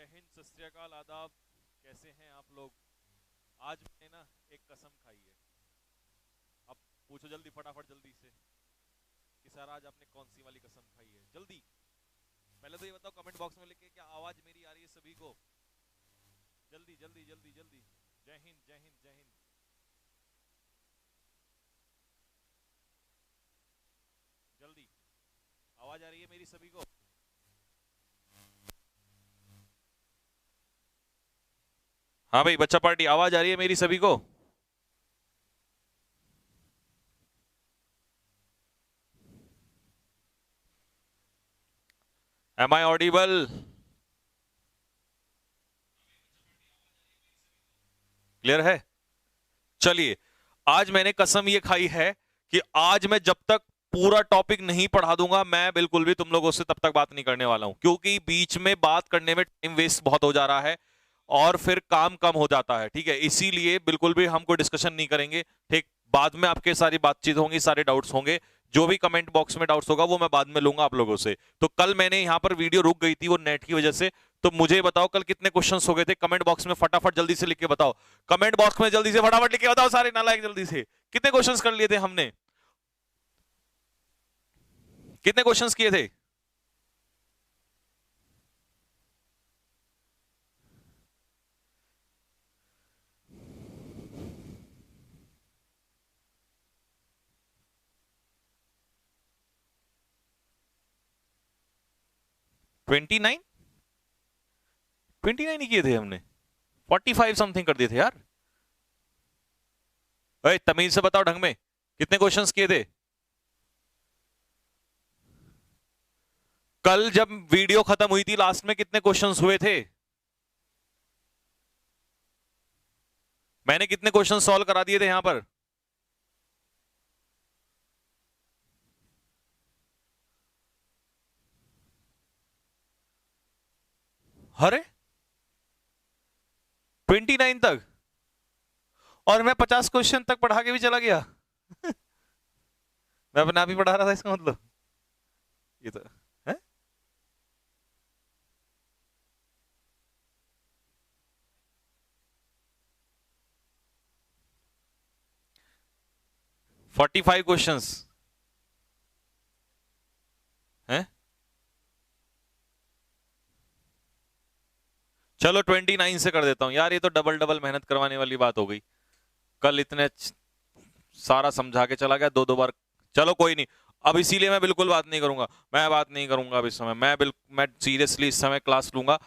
जय हिंद, सत श्री अकाल, आदाब। कैसे हैं आप लोग? आज मैंने ना एक कसम खाई है। अब पूछो जल्दी, फटाफट जल्दी से कि सर आज आपने कौन सी वाली कसम खाई है? जल्दी पहले तो ये बताओ कमेंट बॉक्स में लिखे, क्या आवाज मेरी आ रही है सभी को? जल्दी जल्दी जल्दी जल्दी। जय हिंद जय हिंद जय हिंद। जल्दी, आवाज आ रही है मेरी सभी को? हाँ भाई, बच्चा पार्टी, आवाज आ रही है मेरी सभी को? M I audible? क्लियर है? चलिए, आज मैंने कसम ये खाई है कि आज मैं जब तक पूरा टॉपिक नहीं पढ़ा दूंगा, मैं बिल्कुल भी तुम लोगों से तब तक बात नहीं करने वाला हूं, क्योंकि बीच में बात करने में टाइम वेस्ट बहुत हो जा रहा है और फिर काम कम हो जाता है। ठीक है, इसीलिए बिल्कुल भी हम कोई डिस्कशन नहीं करेंगे। ठीक, बाद में आपके सारी बातचीत होंगी, सारे डाउट्स होंगे, जो भी कमेंट बॉक्स में डाउट्स होगा वो मैं बाद में लूंगा आप लोगों से। तो कल मैंने यहां पर वीडियो रुक गई थी वो नेट की वजह से। तो मुझे बताओ कल कितने क्वेश्चंस हो गए थे? कमेंट बॉक्स में फटाफट जल्दी से लिख के बताओ। कमेंट बॉक्स में जल्दी से फटाफट लिख के बताओ सारे नालायक, जल्दी से। कितने क्वेश्चंस कर लिए थे हमने? कितने क्वेश्चंस किए थे? Twenty nine? 29 ही किए थे हमने। 45 समथिंग कर दिए थे यार। अरे तमीज से बताओ ढंग में, कितने क्वेश्चंस किए थे? कल जब वीडियो खत्म हुई थी लास्ट में कितने क्वेश्चंस हुए थे? मैंने कितने क्वेश्चन सॉल्व करा दिए थे यहां पर? अरे 29 तक? और मैं 50 क्वेश्चन तक पढ़ा के भी चला गया। मैं अपने आप ही पढ़ा रहा था, इसका मतलब ये तो है। 45 क्वेश्चंस हैं? चलो 29 से कर देता हूं यार, ये तो डबल डबल मेहनत करवाने वाली बात हो गई। कल इतने सारा समझा के चला गया दो दो बार। चलो कोई नहीं, अब इसीलिए मैं बिल्कुल बात नहीं करूंगा। मैं बात नहीं करूंगा अब इस समय। मैं सीरियसली इस समय क्लास लूंगा।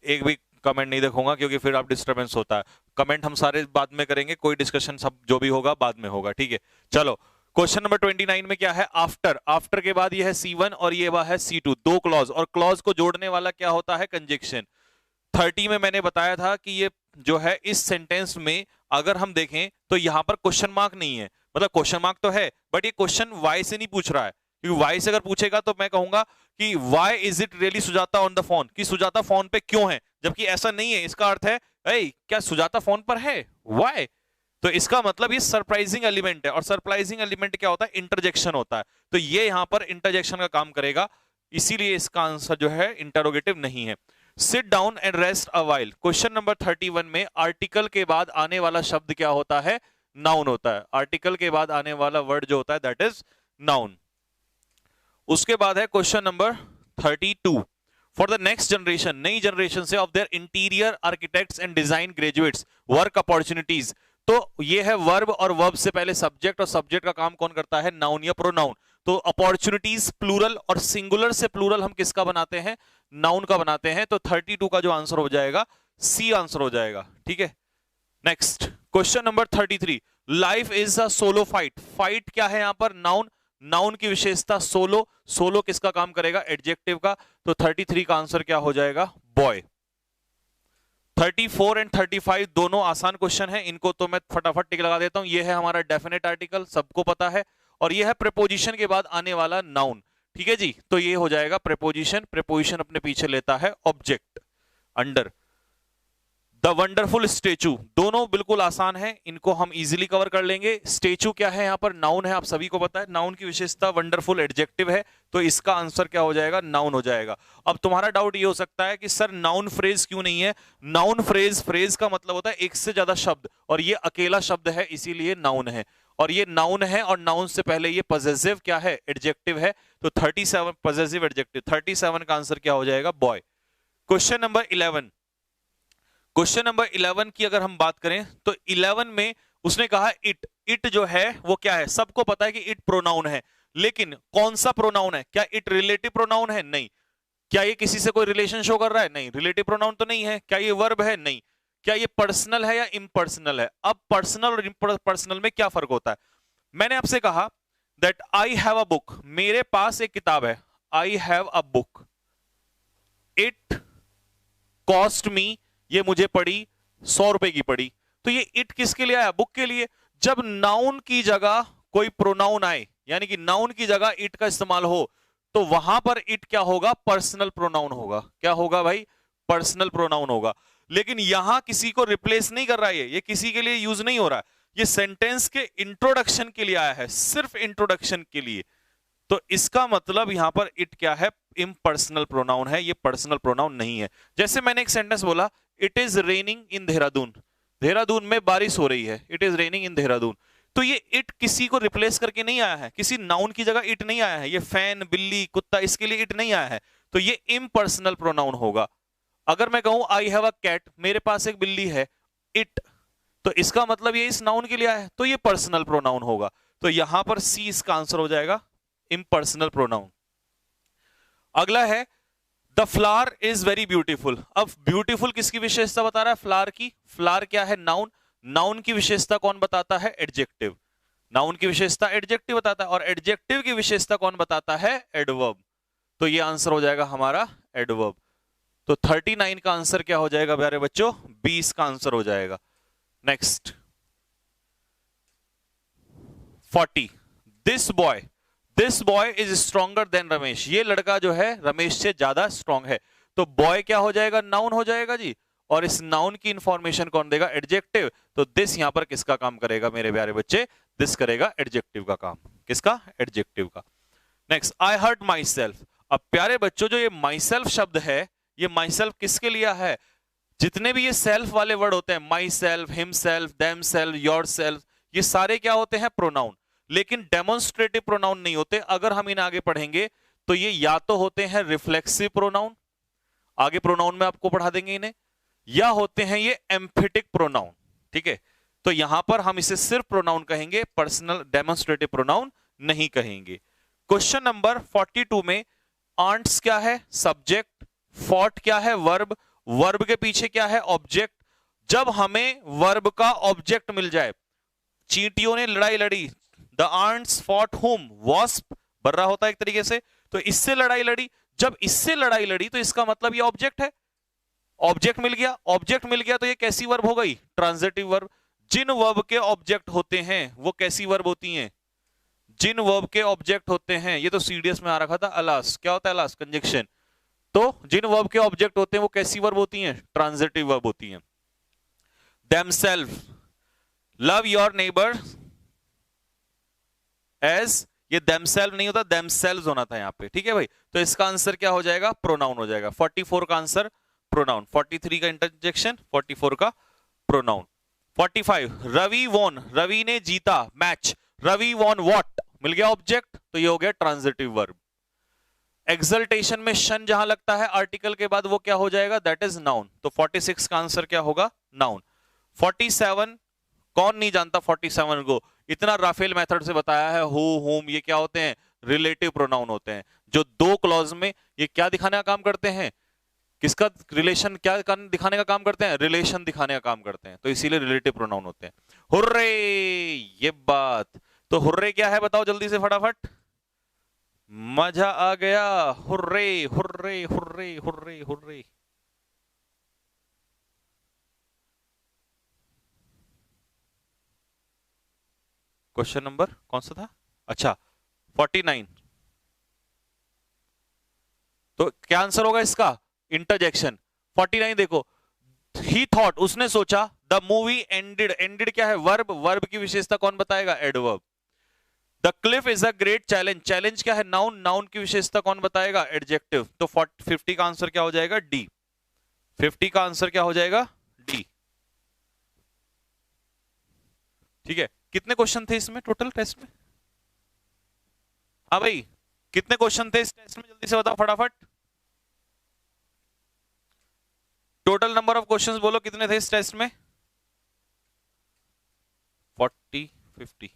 एक भी कमेंट नहीं देखूंगा, क्योंकि फिर आप डिस्टरबेंस होता है। कमेंट हम सारे बाद में करेंगे, कोई डिस्कशन सब जो भी होगा बाद में होगा। ठीक है, चलो। क्वेश्चन नंबर 29 में क्या है? आफ्टर। आफ्टर के बाद ये है C1 और ये वह है C2, दो क्लॉज, और क्लॉज को जोड़ने वाला क्या होता है? कंजक्शन। 30 में मैंने बताया था कि ये जो है इस सेंटेंस में अगर हम देखें तो यहां पर क्वेश्चन मार्क नहीं है। मतलब क्वेश्चन मार्क तो है, बट ये क्वेश्चन वाई से नहीं पूछ रहा है, क्योंकि वाई से अगर पूछेगा तो मैं कहूंगा कि why is it really Sujata on the phone, कि सुजाता फोन पे क्यों है, जबकि ऐसा नहीं है। इसका अर्थ है क्या सुजाता फोन पर है? वाई। तो इसका मतलब ये सरप्राइजिंग एलिमेंट है, और सरप्राइजिंग एलिमेंट क्या होता है? इंटरजेक्शन होता है। तो ये यहां पर इंटरजेक्शन का काम करेगा, इसीलिए इसका आंसर जो है इंटरोगेटिव नहीं है। Sit down and rest a while. Question number 31 में आर्टिकल के बाद आने वाला शब्द क्या होता है? नाउन होता है। आर्टिकल के बाद आने वाला वर्ड जो होता है दैट इज नाउन। उसके बाद है question number 32। For the next generation, नई जनरेशन से, of their interior architects and design graduates, work opportunities. तो ये है वर्ब, और वर्ब से पहले सब्जेक्ट, और सब्जेक्ट का काम कौन करता है? नाउन या प्रोनाउन। तो अपॉर्चुनिटीज प्लूरल, और सिंगुलर से प्लूरल हम किसका बनाते हैं? नाउन का बनाते हैं। तो 32 का जो आंसर हो जाएगा सी आंसर हो जाएगा। ठीक है, next question number 33। Life is a solo fight. Fight क्या है यहां पर? नाउन। नाउन की विशेषता सोलो। सोलो किसका काम करेगा? एडजेक्टिव का। तो 33 का आंसर क्या हो जाएगा? बॉय। 34 एंड 35 दोनों आसान क्वेश्चन है, इनको तो मैं फटाफट टिक लगा देता हूं। ये है हमारा डेफिनेट आर्टिकल, सबको पता है, और ये है प्रीपोजिशन के बाद आने वाला नाउन। ठीक है जी, तो ये हो जाएगा प्रीपोजिशन। प्रीपोजिशन अपने पीछे लेता है object, under. The wonderful statue, दोनों बिल्कुल आसान है, इनको हम इजीली कवर कर लेंगे। स्टेचू क्या है, यहां पर नाउन है, आप सभी को पता है नाउन की विशेषता, वंडरफुल एडजेक्टिव है, तो इसका आंसर क्या हो जाएगा, नाउन हो जाएगा। अब तुम्हारा डाउट ये हो सकता है कि सर नाउन फ्रेज क्यों नहीं है। नाउन फ्रेज, फ्रेज का मतलब होता है एक से ज्यादा शब्द, और ये अकेला शब्द है इसीलिए नाउन है, और ये नाउन है, और नाउन से पहले ये पॉजेसिव क्या है, एडजेक्टिव है। तो 37 पॉजेसिव एडजेक्टिव, 37 का आंसर क्या हो जाएगा, boy. Question number 11, question number 11 की अगर हम बात करें तो 11 में उसने कहा इट, इट जो है वो क्या है, सबको पता है कि इट प्रोनाउन है, लेकिन कौन सा प्रोनाउन है, क्या इट रिलेटिव प्रोनाउन है, नहीं। क्या ये किसी से कोई रिलेशन शो कर रहा है, नहीं। रिलेटिव प्रोनाउन तो नहीं है। क्या ये वर्ब है, नहीं। क्या ये पर्सनल है या इम्पर्सनल है। अब पर्सनल और इम्पर्सनल में क्या फर्क होता है, मैंने आपसे कहा that I have a book, मेरे पास एक किताब है, I have a book, it cost me, ये मुझे पड़ी 100 रुपए की पड़ी। तो ये इट किसके लिए आया, बुक के लिए। जब नाउन की जगह कोई प्रोनाउन आए, यानी कि नाउन की जगह इट का इस्तेमाल हो, तो वहां पर इट क्या होगा, पर्सनल प्रोनाउन होगा। क्या होगा भाई, पर्सनल प्रोनाउन होगा। लेकिन यहां किसी को रिप्लेस नहीं कर रहा है, ये किसी के लिए यूज नहीं हो रहा है, ये सेंटेंस के इंट्रोडक्शन के लिए आया है, सिर्फ इंट्रोडक्शन के लिए। तो इसका मतलब यहां पर इट क्या है, इम्पर्सनल प्रोनाउन है, ये पर्सनल प्रोनाउन नहीं है। जैसे मैंने एक सेंटेंस बोला, इट इज रेनिंग इन देहरादून, देहरादून में बारिश हो रही है, इट इज रेनिंग इन देहरादून। तो ये इट किसी को रिप्लेस करके नहीं आया है, किसी नाउन की जगह इट नहीं आया है, ये फैन, बिल्ली, कुत्ता, इसके लिए इट नहीं आया है, तो ये इम्पर्सनल प्रोनाउन होगा। अगर मैं कहूं आई हैव अ कैट, मेरे पास एक बिल्ली है, इट, तो इसका मतलब ये इस नाउन के लिए आया है, तो ये पर्सनल प्रोनाउन होगा। तो यहां पर सी इसका आंसर हो जाएगा, इम्पर्सनल प्रोनाउन। अगला है the flower is very beautiful. अब ब्यूटीफुल किसकी विशेषता बता रहा है, फ्लावर की। फ्लावर क्या है, नाउन, नाउन की विशेषता कौन बताता है, एडजेक्टिव। नाउन की विशेषता एडजेक्टिव बताता है, और एडजेक्टिव की विशेषता कौन बताता है, एडवर्ब। तो ये आंसर हो जाएगा हमारा एडवर्ब। तो 39 का आंसर क्या हो जाएगा प्यारे बच्चों, 20 का आंसर हो जाएगा। Next 40, this boy is stronger than Ramesh, ये लड़का जो है रमेश से ज्यादा स्ट्रॉन्ग है। तो बॉय क्या हो जाएगा, नाउन हो जाएगा जी, और इस नाउन की इंफॉर्मेशन कौन देगा, एडजेक्टिव। तो दिस यहां पर किसका काम करेगा मेरे प्यारे बच्चे, दिस करेगा एडजेक्टिव का काम, किसका, एडजेक्टिव का। Next, I hurt myself. अब प्यारे बच्चों जो ये माई सेल्फ शब्द है, ये माई सेल्फ किसके लिए है, जितने भी ये सेल्फ वाले वर्ड होते हैं, my self, him self, them self, your self, ये सारे क्या होते हैं, प्रोनाउन, लेकिन डेमोन्स्ट्रेटिव प्रोनाउन नहीं होते। अगर हम इन आगे पढ़ेंगे तो ये या तो होते हैं रिफ्लेक्सिव प्रोनाउन, आगे प्रोनाउन में आपको पढ़ा देंगे इन्हें, या होते हैं ये एम्फेटिक प्रोनाउन, ठीक है। तो यहां पर हम इसे सिर्फ प्रोनाउन कहेंगे, पर्सनल डेमोन्स्ट्रेटिव प्रोनाउन नहीं कहेंगे। क्वेश्चन नंबर 42 में आंट्स क्या है, सब्जेक्ट, फॉट क्या है, वर्ब, वर्ब के पीछे क्या है, ऑब्जेक्ट। जब हमें वर्ब का ऑब्जेक्ट मिल जाए, चींटियों ने लड़ाई लड़ी, द आंट्स फॉट हुम, वॉस्प बर्रा होता है एक तरीके से, तो इससे लड़ाई लड़ी। जब इससे लड़ाई लड़ी तो इसका मतलब ये ऑब्जेक्ट है, ऑब्जेक्ट मिल गया, ऑब्जेक्ट मिल गया तो ये कैसी वर्ब हो गई, ट्रांजिटिव वर्ब। जिन वर्ब के ऑब्जेक्ट होते हैं वो कैसी वर्ब होती हैं, जिन वर्ब के ऑब्जेक्ट होते हैं, ये तो सीडीएस में आ रखा था, अलास, क्या होता है अलास, कंजक्शन। तो जिन वर्ब के ऑब्जेक्ट होते हैं वो कैसी वर्ब होती हैं, ट्रांजिटिव वर्ब होती हैं। Themselves, love your neighbour as, ये देमसेल्फ नहीं होता, देमसेल्व्स होना था यहां पे, ठीक है भाई। तो इसका आंसर क्या हो जाएगा, प्रोनाउन हो जाएगा। 44 का आंसर प्रोनाउन, 43 का इंटरजेक्शन, 44 का प्रोनाउन। 45, रवि वॉन, रवि ने जीता मैच, रवि वॉन व्हाट, मिल गया ऑब्जेक्ट, तो ये हो गया ट्रांजिटिव वर्ब। एक्सल्टेशन में शन जहां लगता है आर्टिकल के बाद वो क्या हो जाएगा, दैट इज नाउन। तो 46 का आंसर क्या होगा, नाउन। 47, कौन नहीं जानता 47 को, इतना राफेल मेथड से बताया है, हु, हुम, ये क्या होते हैं, रिलेटिव प्रोनाउन होते हैं, जो दो क्लॉज में ये क्या दिखाने का काम करते हैं, किसका रिलेशन, क्या दिखाने का काम करते हैं, रिलेशन दिखाने का काम करते हैं, तो इसीलिए रिलेटिव प्रोनाउन होते हैं। हुर्रे, ये बात, तो हुर्रे क्या है बताओ जल्दी से फटाफट, मजा आ गया, hurray hurray hurray hurray hurray. Question number कौन सा था, अच्छा 49, तो क्या आंसर होगा इसका, इंटरजेक्शन। 49 देखो, ही थॉट उसने सोचा, द मूवी एंडेड, एंडेड क्या है, वर्ब, वर्ब की विशेषता कौन बताएगा, adverb. The Cliff is a great challenge, challenge क्या है, नाउन, नाउन की विशेषता कौन बताएगा, एडजेक्टिव। तो 50 का आंसर क्या हो जाएगा, डी। 50 का आंसर क्या हो जाएगा, डी। ठीक है, कितने क्वेश्चन थे इसमें टोटल टेस्ट में? हाँ भाई, कितने क्वेश्चन थे इस टेस्ट में, जल्दी से बताओ फटाफट। टोटल नंबर ऑफ क्वेश्चंस बोलो कितने थे इस टेस्ट में? 40, 50।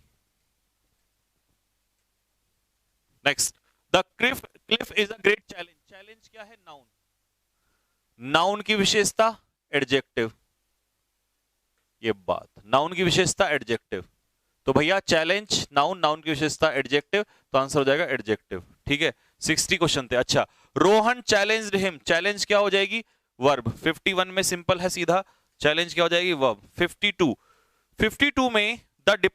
Next, the Cliff is a great challenge, challenge क्या है, नाउन, नाउन की विशेषता एडजेक्टिव। ये बात, नाउन की विशेषता एडजेक्टिव। तो भैया चैलेंज नाउन, नाउन की विशेषता एडजेक्टिव, तो आंसर हो जाएगा एडजेक्टिव। ठीक है, 60 क्वेश्चन थे। अच्छा, रोहन चैलेंज्ड हिम, चैलेंज क्या हो जाएगी, वर्ब। 51 में सिंपल है सीधा, चैलेंज क्या हो जाएगी, वर्ब। 52 में the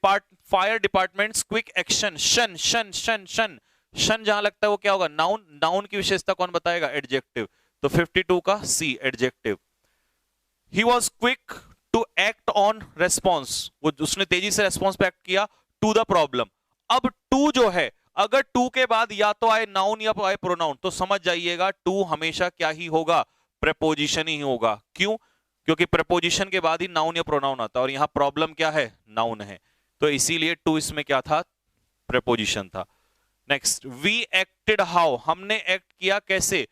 fire departments quick action, शन शन शन शन, शन जहां लगता है वो क्या होगा, नाउन, नाउन की विशेषता कौन बताएगा, एडजेक्टिव। तो 52 का C, adjective. He was quick to act on response, वो उसने तेजी से रेस्पॉन्स पे एक्ट किया, टू द प्रॉब्लम। अब टू जो है, अगर टू के बाद या तो आए नाउन या आए प्रोनाउन, तो समझ जाइएगा टू हमेशा क्या ही होगा, प्रेपोजिशन ही होगा। क्यों? क्योंकि प्रेपोजिशन के बाद ही नाउन या प्रोनाउन आता है, और यहां प्रॉब्लम क्या है, नाउन है, तो इसीलिए टू इसमें क्या था, प्रेपोजिशन था। नेक्स्ट, वी एक्टेड हाउ, हमने एक्ट किया कैसे,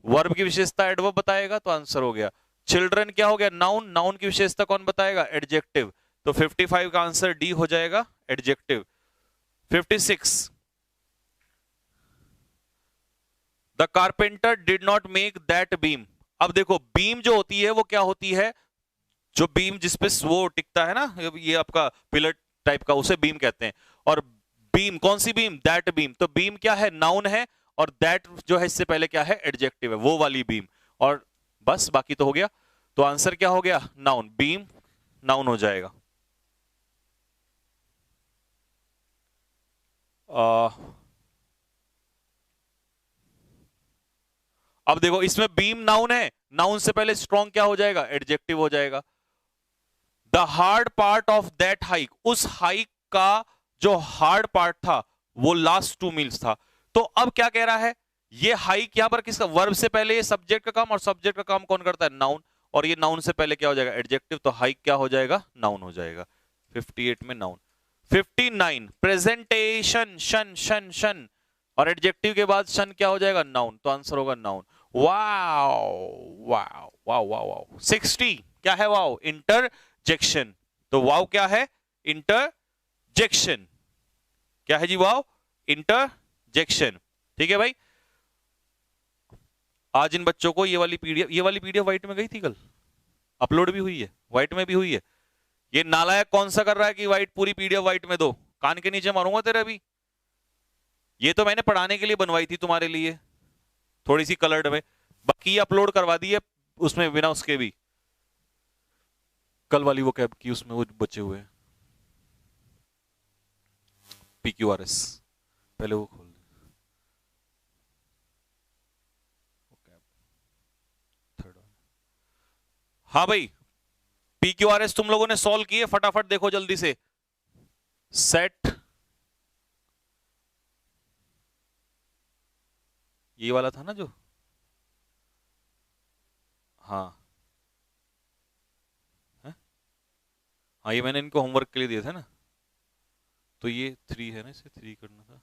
वर्ब की विशेषता एडवर्ब बताएगा, तो आंसर हो गया। चिल्ड्रन क्या हो गया, नाउन, नाउन की विशेषता कौन बताएगा, एडजेक्टिव। तो 55 का आंसर डी हो जाएगा, adjective. 56, the carpenter did not make that beam. अब देखो, बीम जो होती है वो क्या होती है, जो बीम जिसपे वो टिकता है ना, ये आपका पिलर टाइप का, उसे बीम कहते हैं। और बीम कौन सी बीम, दैट बीम। तो बीम क्या है, नाउन है, और दैट जो है इससे पहले क्या है, एडजेक्टिव है, वो वाली बीम। और बस बाकी तो हो गया, तो आंसर क्या हो गया, नाउन, बीम नाउन हो जाएगा। अब देखो, इसमें बीम नाउन है, नाउन से पहले स्ट्रॉन्ग क्या हो जाएगा, एडजेक्टिव हो जाएगा। The hard part of that hike, उस हाइक का जो हार्ड पार्ट था वो लास्ट 2 मील्स था। तो अब क्या कह रहा है, ये हाइक यहां पर किसका, वर्ब से पहले ये सब्जेक्ट का काम, और सब्जेक्ट का काम कौन करता है, नाउन, और ये नाउन से पहले क्या हो जाएगा, एडजेक्टिव। तो हाइक क्या हो जाएगा, नाउन हो जाएगा। 58 में नाउन। 59, प्रेजेंटेशन, शन शन शन, और एडजेक्टिव के बाद शन क्या हो जाएगा, नाउन, तो आंसर होगा noun. Wow wow wow wow. 60 क्या है, वाओ, इंटरजेक्शन। तो वाओ क्या है, इंटरजेक्शन। क्या है जी, वाओ, इंटरजेक्शन। ठीक है भाई, आज इन बच्चों को ये वाली पीडीएफ व्हाइट में गई थी कल, अपलोड भी हुई है, व्हाइट में भी हुई है। ये नालायक कौन सा कर रहा है कि व्हाइट, पूरी पीडीएफ व्हाइट में दो, कान के नीचे मारूंगा तेरे अभी। ये तो मैंने पढ़ाने के लिए बनवाई थी तुम्हारे लिए, थोड़ी सी कलर्ड में, बाकी अपलोड करवा दी है उसमें बिना उसके भी। कल वाली वो कैब की, उसमें वो बचे हुए हैं PQRS, पहले वो खोल दे। हाँ भाई, PQRS तुम लोगों ने सॉल्व किए, फटाफट देखो जल्दी से। सेट, ये वाला था ना जो, हाँ है? हाँ, ये मैंने इनको होमवर्क के लिए दिए थे ना, तो ये 3 है ना, इसे 3 करना था।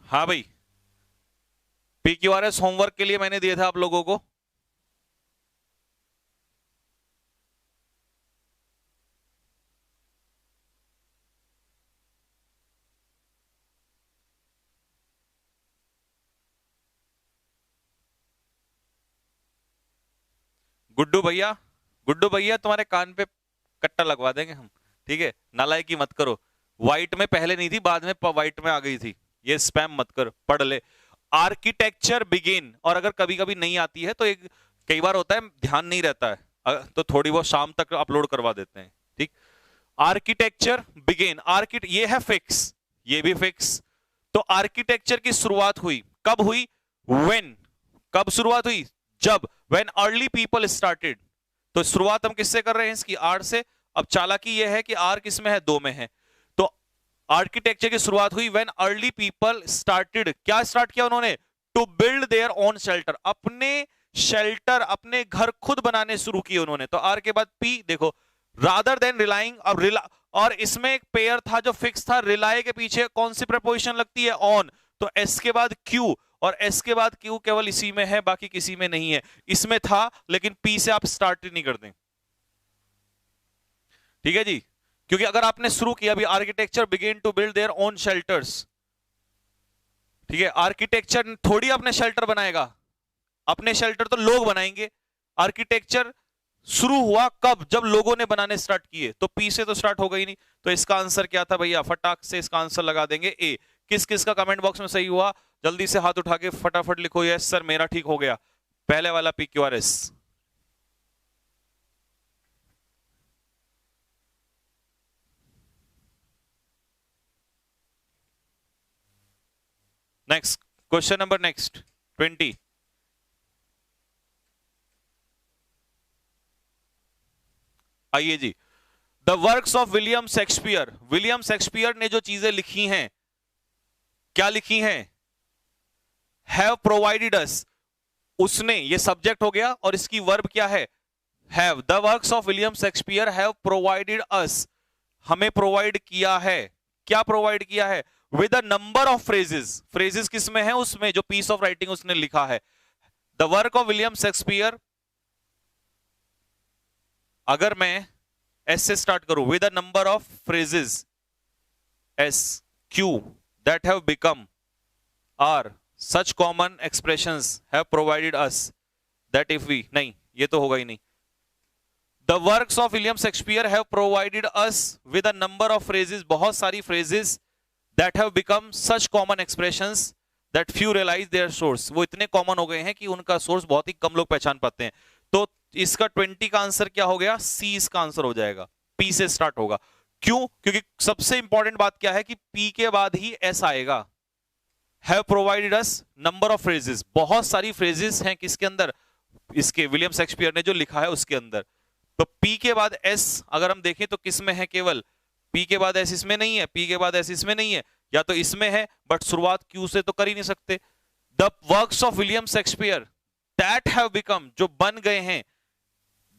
हाँ भाई, PQRS होमवर्क के लिए मैंने दिए थे आप लोगों को। गुड्डू भैया, गुड्डू भैया तुम्हारे कान पे कट्टा लगवा देंगे हम, ठीक है, नालायकी मत करो। व्हाइट में पहले नहीं थी, बाद में व्हाइट में आ गई थी, ये स्पैम मत कर, पढ़ ले। आर्किटेक्चर बिगिन, और अगर कभी कभी नहीं आती है तो एक, कई बार होता है ध्यान नहीं रहता है, तो थोड़ी बहुत शाम तक अपलोड करवा देते हैं, ठीक। आर्किटेक्चर बिगिन, ये है फिक्स, ये भी फिक्स। तो आर्किटेक्चर की शुरुआत हुई, कब हुई, व्हेन, कब शुरुआत हुई, जब व्हेन अर्ली पीपल स्टार्टेड, तो शुरुआत हम किससे कर रहे हैं इसकी, आर से। अब चालाकी यह है कि आर किस में है, 2 में है। तो आर्किटेक्चर की शुरुआत हुई व्हेन अर्ली पीपल स्टार्टेड, क्या स्टार्ट किया उन्होंने, to build their own shelter, अपने शेल्टर, अपने घर खुद बनाने शुरू किए उन्होंने। तो आर के बाद पी, देखो रादर देन रिलाइंग, अब और इसमें एक पेयर था जो फिक्स था, रिलाय के पीछे कौन सी प्रपोजिशन लगती है, ऑन। तो एस के बाद क्यू, और एस के बाद क्यू केवल इसी में है, बाकी किसी में नहीं है। इसमें था लेकिन पी से आप स्टार्ट ही नहीं करते, ठीक है जी। क्योंकि अगर आपने शुरू किया अभी, architecture begin to build their own shelters, ठीक है, आर्किटेक्चर थोड़ी अपने शेल्टर बनाएगा, अपने शेल्टर तो लोग बनाएंगे। आर्किटेक्चर शुरू हुआ कब, जब लोगों ने बनाने स्टार्ट किए, तो पी से तो स्टार्ट होगा ही नहीं। तो इसका आंसर क्या था भैया, फटाक से इसका आंसर लगा देंगे ए। किस किस का कमेंट बॉक्स में सही हुआ, जल्दी से हाथ उठा के फटाफट लिखो, यस सर मेरा ठीक हो गया, पहले वाला P Q R S. Next question number, next 20। आइए जी, the works of William Shakespeare, William Shakespeare ने जो चीजें लिखी हैं, क्या लिखी हैं, हैव प्रोवाइडेड अस, उसने, ये सब्जेक्ट हो गया और इसकी वर्ब क्या है, have. The works of William Shakespeare have provided अस, हमें प्रोवाइड किया है, क्या प्रोवाइड किया है, with a number of phrases, phrases किस में है, उसमें जो पीस ऑफ राइटिंग उसने लिखा है। The work of William Shakespeare, अगर मैं एस से स्टार्ट करूं, with a number of phrases, S Q, that have become are such common expressions have provided us, that if we, नहीं ये तो होगा ही नहीं। The works of William Shakespeare have provided us with a number of phrases, बहुत सारी phrases, that have become such common expressions that few realize their source, वो इतने कॉमन हो गए हैं कि उनका सोर्स बहुत ही कम लोग पहचान पाते हैं। तो इसका 20 का आंसर क्या हो गया, सी इसका आंसर हो जाएगा, पी से स्टार्ट होगा। क्यों, क्योंकि सबसे इंपॉर्टेंट बात क्या है कि पी के बाद ही एस आएगा। Have provided us number of phrases, बहुत सारी फ्रेजेस हैं किसके अंदर, इसके विलियम शेक्सपियर ने जो लिखा है उसके अंदर। तो पी के बाद एस अगर हम देखें तो किस में है, केवल पी के बाद एस इसमें नहीं है, पी के बाद एस इसमें नहीं है, या तो इसमें है बट शुरुआत क्यू से तो कर ही नहीं सकते। The works of William Shakespeare that have become, जो बन गए हैं,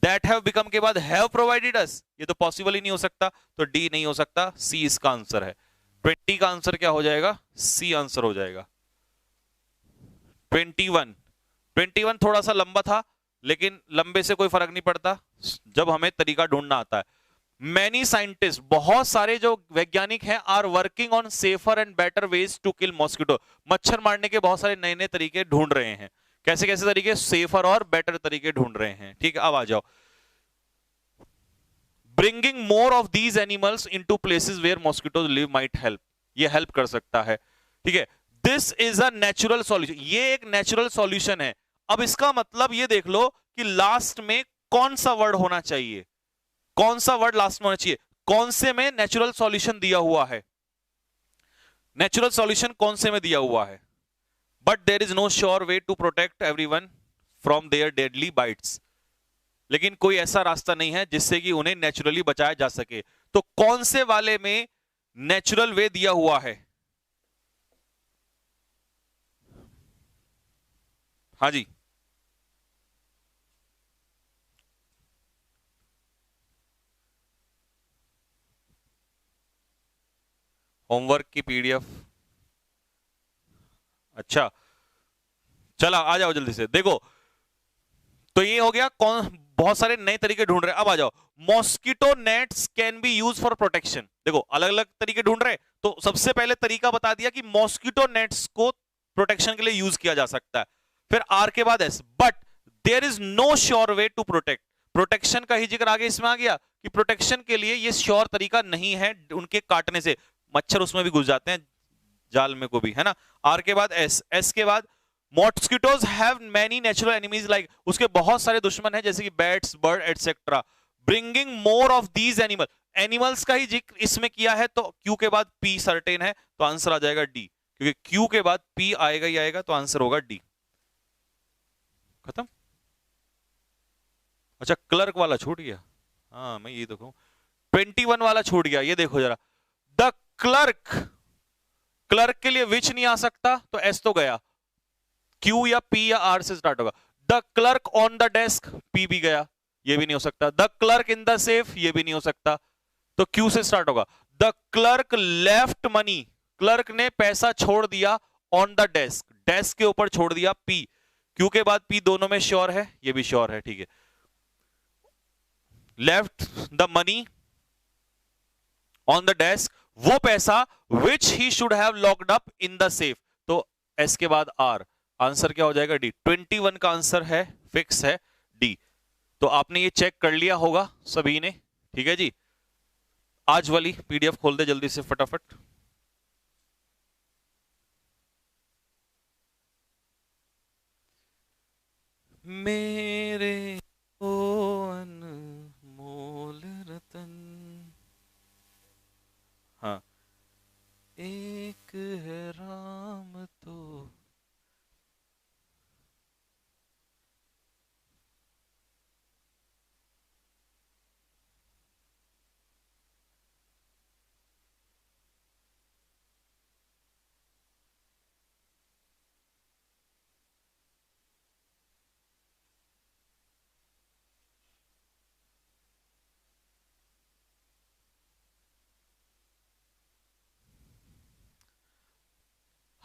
दैट हैव बिकम के बाद हैव प्रोवाइडेड अस, ये तो पॉसिबल ही नहीं हो सकता, तो डी नहीं हो सकता, सी इसका आंसर है। 20 का आंसर क्या हो जाएगा, सी आंसर हो जाएगा। 21 थोड़ा सा लंबा था, लेकिन लंबे से कोई फर्क नहीं पड़ता जब हमें तरीका ढूंढना आता है। मैनी साइंटिस्ट, बहुत सारे जो वैज्ञानिक हैं, are working on safer and better ways to kill mosquito, मच्छर मारने के बहुत सारे नए नए तरीके ढूंढ रहे हैं। कैसे कैसे तरीके, सेफर और बेटर तरीके ढूंढ रहे हैं, ठीक है। अब आ जाओ, bringing more of these animals into places where mosquitoes live might help, ये हेल्प कर सकता है, ठीक है। This is a natural solution, ये एक नेचुरल सॉल्यूशन है। अब इसका मतलब ये देख लो कि लास्ट में कौन सा वर्ड होना चाहिए, कौन सा वर्ड लास्ट में होना चाहिए, कौन से में नेचुरल सॉल्यूशन दिया हुआ है, नेचुरल सॉल्यूशन कौन से में दिया हुआ है। But there is no sure way to protect everyone from their deadly bites, लेकिन कोई ऐसा रास्ता नहीं है जिससे कि उन्हें नेचुरली बचाया जा सके। तो कौन से वाले में नेचुरल वे दिया हुआ है, हाँ जी, होमवर्क की पीडीएफ, अच्छा चला आ जाओ जल्दी से, देखो तो ये हो गया, कौन बहुत सारे नए तरीके ढूंढ रहे हैं। अब आ जाओ, mosquito nets can be use for protection, देखो अलग अलग तरीके ढूंढ रहे हैं, तो सबसे पहले तरीका बता दिया कि मॉस्किटो नेट्स को प्रोटेक्शन के लिए यूज किया जा सकता है। फिर आर के बाद S, but there is no sure way to protect, protection का ही जिक्र आगे इसमें आ गया कि प्रोटेक्शन के लिए ये श्योर तरीका नहीं है उनके काटने से, मच्छर उसमें भी घुस जाते हैं जाल में को भी, है ना। आर के बाद एस, एस के बाद mosquitoes have many natural enemies like, उसके बहुत सारे दुश्मन हैं जैसे कि bats, bird etcetera. Bringing more of these animal, animals का ही जिक्र इसमें किया है, तो क्यू के बाद पी सर्टेन है, तो आंसर आ जाएगा डी, क्योंकि क्यू के बाद पी आएगा ही आएगा, तो आंसर होगा डी। खत्म। अच्छा क्लर्क वाला छूट गया, हाँ मैं ये देखूं 21 वाला छूट गया, ये देखो जरा। द क्लर्क, क्लर्क के लिए विच नहीं आ सकता तो एस तो गया, क्यू या पी या आर से स्टार्ट होगा। The clerk on the desk, P भी गया, ये भी नहीं हो सकता। The clerk in the safe, ये भी नहीं हो सकता, तो क्यू से स्टार्ट होगा। The clerk left money, clerk ने पैसा छोड़ दिया ऑन द डेस्क, डेस्क के ऊपर छोड़ दिया, पी, क्यू के बाद पी दोनों में श्योर है, ये भी श्योर है, ठीक है। Left the money on the desk, वो पैसा which he should have locked up in the safe, तो एस के बाद आर, आंसर क्या हो जाएगा डी। 21 का आंसर है, फिक्स है डी। तो आपने ये चेक कर लिया होगा सभी ने, ठीक है जी। आज वाली पीडीएफ खोल दे जल्दी से फटाफट। मेरे ओ अनमोल रतन, हाँ एक है राम तो,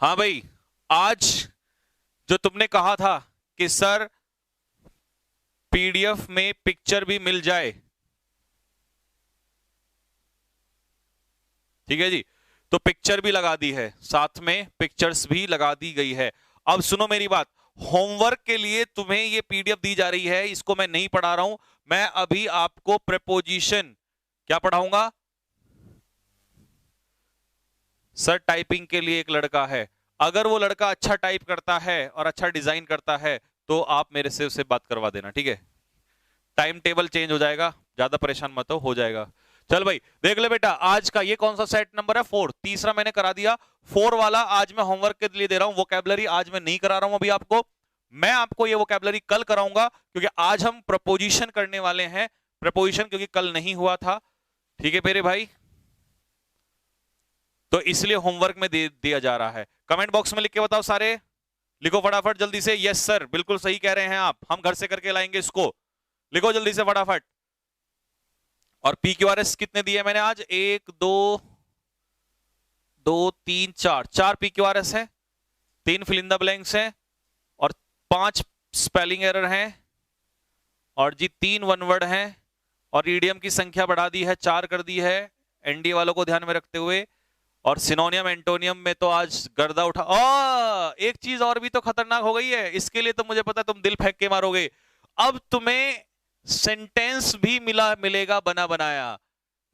हाँ भाई आज जो तुमने कहा था कि सर पीडीएफ में पिक्चर भी मिल जाए, ठीक है जी, तो पिक्चर भी लगा दी है, साथ में पिक्चर्स भी लगा दी गई है। अब सुनो मेरी बात, होमवर्क के लिए तुम्हें ये पीडीएफ दी जा रही है, इसको मैं नहीं पढ़ा रहा हूं, मैं अभी आपको प्रेपोजिशन क्या पढ़ाऊंगा। सर टाइपिंग के लिए एक लड़का है, अगर वो लड़का अच्छा टाइप करता है और अच्छा डिजाइन करता है तो आप मेरे से उससे बात करवा देना, ठीक है। टाइम टेबल चेंज हो जाएगा, ज्यादा परेशान मत हो जाएगा। चल भाई देख ले बेटा, आज का ये कौन सा सेट नंबर है, 4, तीसरा मैंने करा दिया। 4 वाला आज मैं होमवर्क के लिए दे रहा हूं, वोकैबुलरी आज मैं नहीं करा रहा हूं अभी आपको, मैं आपको ये वोकैबुलरी कल कराऊंगा, क्योंकि आज हम प्रपोजिशन करने वाले हैं, प्रपोजिशन क्योंकि कल नहीं हुआ था, ठीक है मेरे भाई, तो इसलिए होमवर्क में दिया जा रहा है। कमेंट बॉक्स में लिख के बताओ सारे, लिखो फटाफट जल्दी से, यस सर बिल्कुल सही कह रहे हैं आप, हम घर से करके लाएंगे इसको, लिखो जल्दी से फटाफट। और पी क्यू आर एस कितने दिए मैंने आज, 1 2 2 3 4, 4 पी क्यू आर एस है, 3 फिल इन द ब्लैंक्स है, और 5 स्पेलिंग एरर हैं, और जी 3 वन वर्ड हैं, और ईडीएम की संख्या बढ़ा दी है, 4 कर दी है एनडीए वालों को ध्यान में रखते हुए, और सिनोनियम एंटोनियम में तो आज गर्दा उठा। एक चीज और भी तो खतरनाक हो गई है, इसके लिए तो मुझे पता तुम दिल फेंक के मारोगे, अब तुम्हें सेंटेंस भी मिलेगा बना बनाया,